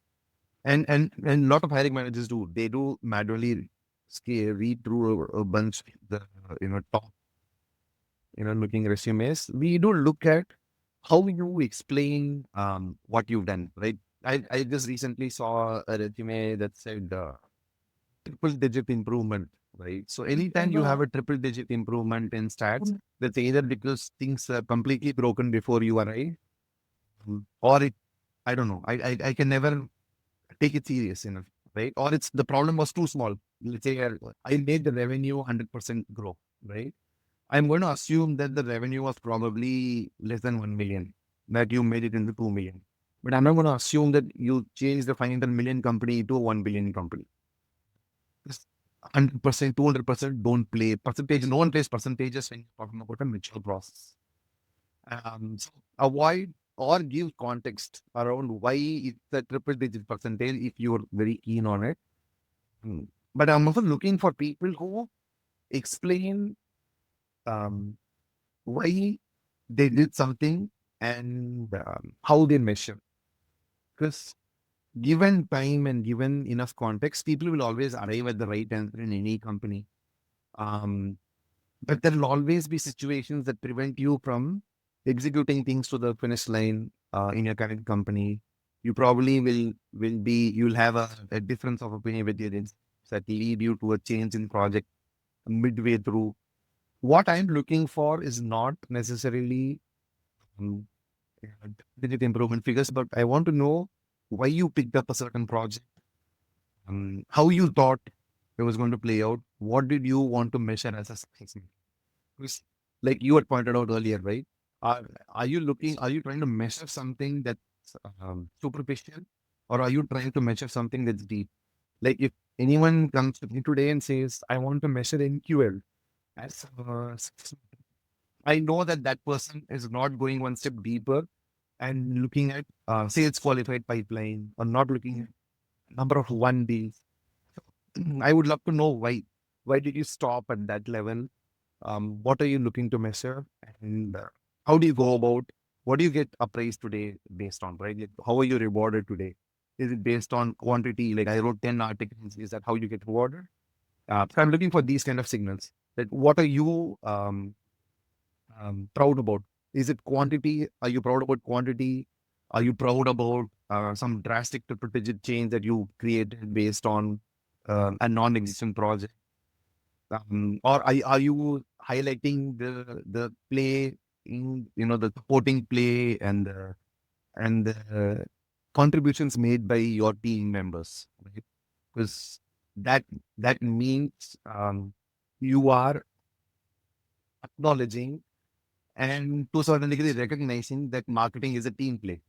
and a lot of hiring managers do, they do manually read through a bunch the top looking resumes. We do look at how you explain what you've done, right? I just recently saw a resume that said triple digit improvement, right? So anytime you have Wow. a triple digit improvement in stats, that's either because things are completely broken before you arrive, or I don't know. I can never take it serious enough, right? Or it's the problem was too small. Let's say I made the revenue 100% grow, right? I'm going to assume that the revenue was probably less than 1 million, that you made it into 2 million. But I'm not going to assume that you changed the 500 million company to a 1 billion company. Just 100%, 200% don't play percentage. No one plays percentages when you're talking about a mature process. So avoid or give context around why it's a triple digit percentage if you're very keen on it. Mm. But I'm also looking for people who explain um, why they did something and how they measure. Because given time and given enough context, people will always arrive at the right answer in any company. Um, but there will always be situations that prevent you from executing things to the finish line in your current company. You probably you'll have a difference of opinion with your that lead you to a change in project midway through. What I'm looking for is not necessarily um, digit improvement figures, but I want to know why you picked up a certain project, how you thought it was going to play out, what did you want to measure as a success? Because, like you had pointed out earlier, right? Are you trying to measure something that's superficial, or are you trying to measure something that's deep? Like if anyone comes to me today and says, I want to measure NQL as success, I know that that person is not going one step deeper and looking at sales qualified pipeline or not looking at number of one deals. I would love to know why. Why did you stop at that level? What are you looking to measure? And how do you go about, what do you get appraised today based on, right? Like, how are you rewarded today? Is it based on quantity? Like I wrote 10 articles. Is that how you get rewarded? So I'm looking for these kind of signals. That what are you proud about? Is it quantity? Are you proud about quantity? Are you proud about some drastic triple-digit change that you created based on a non-existent project? Or are you highlighting the play in, the supporting play and the contributions made by your team members, right? Because that that means you are acknowledging and to a certain degree recognizing that marketing is a team play,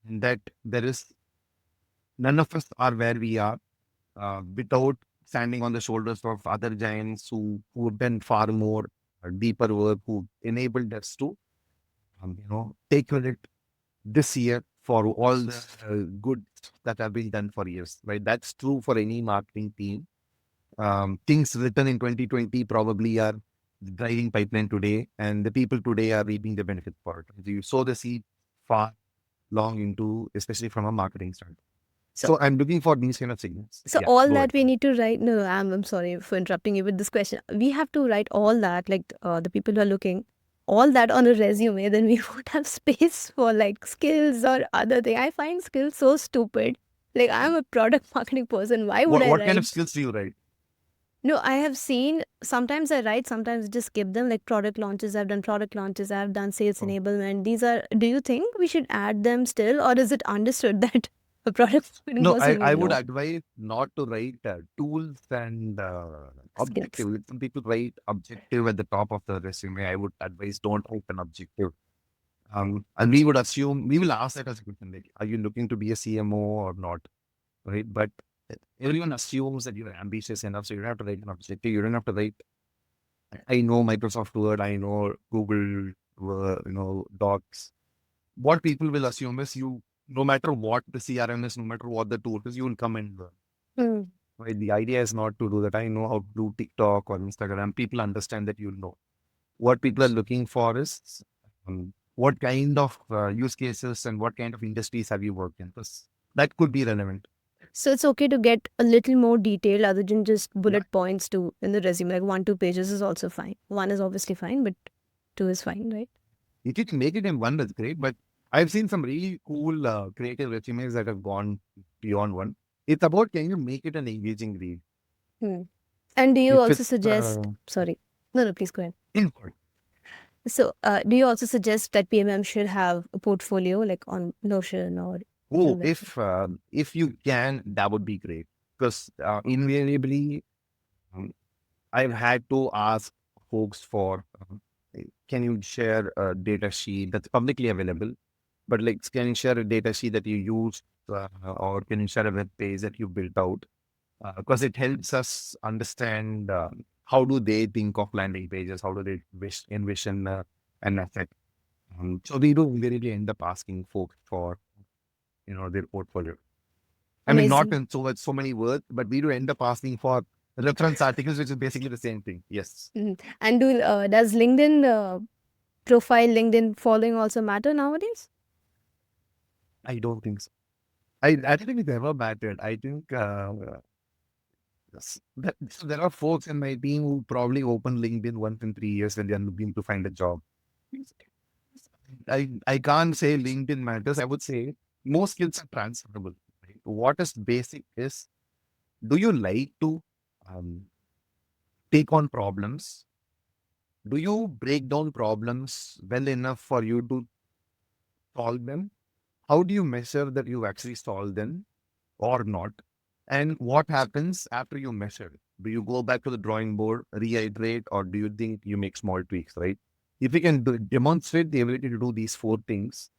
and that there is none of us are where we are without standing on the shoulders of other giants who have done far more deeper work, who enabled us to take credit this year for all the good stuff that have been done for years, right? That's true for any marketing team. Things written in 2020 probably are driving pipeline today, and the people today are reaping the benefit for it. So you sow the seed far long into, especially from a marketing standpoint. So, So I'm looking for these kind of signals. so Yeah, all go that ahead. we need to write. No, I'm sorry for interrupting you with this question. We have to write all that, like the people who are looking, all that on a resume. Then we won't have space for like skills or other thing. I find skills so stupid. Like I'm a product marketing person. Why would I What kind of write? skills do you write? No, I have seen sometimes I write, sometimes I just skip them. Like product launches, I've done product launches, I've done sales Oh. enablement. These are, do you think we should add them still, or is it understood that a product marketing No, person I would would know advise not to write tools and skills? objective. Some people write objective at the top of the resume. I would advise don't write an objective. And we will ask that as a question, like, are you looking to be a CMO or not? Right. But everyone assumes that you're ambitious enough, so you don't have to write an objective. You don't have to write, I know Microsoft Word, I know Google, Docs. What people will assume is you, no matter what the CRM is, no matter what the tool is, you will come and learn. Hmm. Right? The idea is not to do that. I know how to do TikTok or Instagram. People understand that you'll know. What people are looking for is what kind of use cases and what kind of industries have you worked in? Because that could be relevant. So it's okay to get a little more detail other than just Yeah. bullet points to in the resume. Like 1-2 pages is also fine. One is obviously fine, but two is fine, right? If you can make it in one, that's great. But I've seen some really cool creative resumes that have gone beyond one. It's about, can you make it an engaging read? Hmm. And do you If also it's suggest, sorry, no, please go ahead. input. So, do you also suggest that PMM should have a portfolio like on Notion or Oh, different websites? if you can, that would be great. Because invariably, um, I've had to ask folks for, can you share a data sheet that's publicly available? But like, can you share a data sheet that you use, or can you share a web page that you built out? Because it helps us understand how do they think of landing pages, how do they envision an asset. So we do invariably end up asking folks for their portfolio. I mean, not Amazing. in so many words, but we do end up asking for reference articles, which is basically the same thing. Yes, Mhm. And does LinkedIn profile, LinkedIn following also matter nowadays? I don't think so. I don't think it's ever mattered. I think so there are folks in my team who probably open LinkedIn once in 3 years when they are looking to find a job. I can't say LinkedIn matters. I would say most skills are transferable. Right? What is basic is, do you like to um, take on problems? do you break down problems well enough for you to solve them? How do you measure that you actually solved them or not? And what happens after you measure it? Do you go back to the drawing board, reiterate, or do you think you make small tweaks, right? If you can demonstrate the ability to do these four things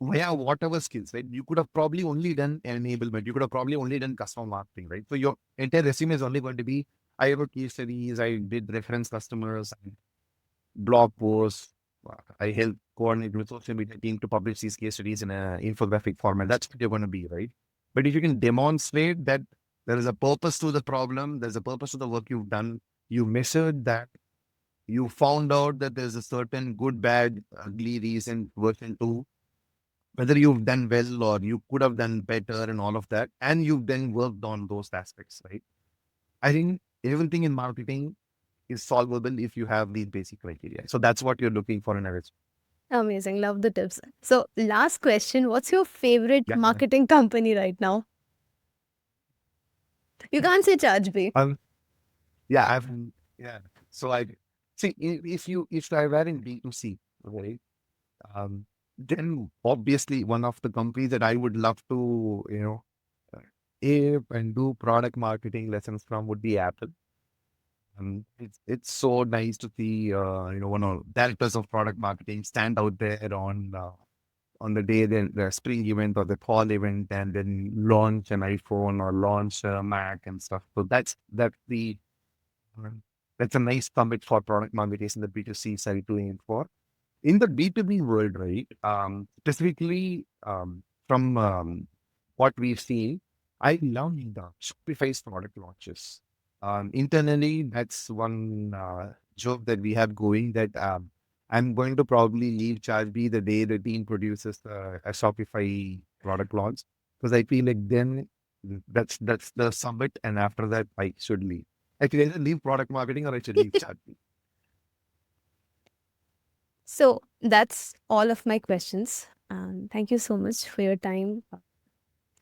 via whatever skills, right? You could have probably only done enablement. You could have probably only done customer marketing, right? So your entire resume is only going to be, I wrote case studies, I did reference customers, blog posts. I help coordinate with social media team to publish these case studies in an infographic format. That's what you're going to be, right? But if you can demonstrate that there is a purpose to the problem, there's a purpose to the work you've done, you measured that, you found out that there's a certain good, bad, ugly reason version two, whether you've done well or you could have done better and all of that, and you've then worked on those aspects, right? I think everything in marketing is solvable if you have these basic criteria. So that's what you're looking for in a resume. Amazing. Love the tips. So, last question. What's your favorite Yeah. marketing company right now? You can't say Chargebee. Yeah, yeah. So I see if I were in B2C, right? Then obviously one of the companies that I would love to, ape and do product marketing lessons from would be Apple. It's so nice to see, one of directors of product marketing stand out there on the day the spring event or the fall event and then launch an iPhone or launch a Mac and stuff. So that's a nice summit for product marketing in the B2C side to aim for. In the B2B world, right? Specifically from what we've seen, I love the Shopify's product launches. Internally, that's one joke that we have going that I'm going to probably leave Chargebee the day the team produces a Shopify product launch because I feel like then that's the summit, and after that I should leave. I can either leave product marketing or I should leave Chargebee. So, that's all of my questions. Thank you so much for your time.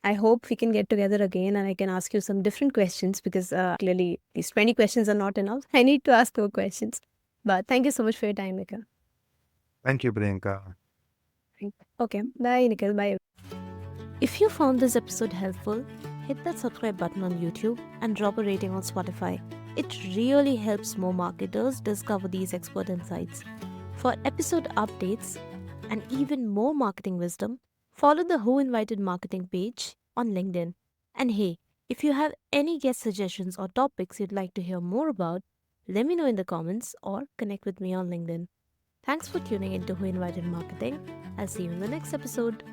I hope we can get together again and I can ask you some different questions because clearly these 20 questions are not enough. I need to ask more questions. But thank you so much for your time, Nikhil. Thank you, Priyanka. Okay. Bye, Nikhil. Bye. If you found this episode helpful, hit that subscribe button on YouTube and drop a rating on Spotify. It really helps more marketers discover these expert insights. For episode updates and even more marketing wisdom, follow the Who Invited Marketing page on LinkedIn. And hey, if you have any guest suggestions or topics you'd like to hear more about, let me know in the comments or connect with me on LinkedIn. Thanks for tuning into Who Invited Marketing. I'll see you in the next episode.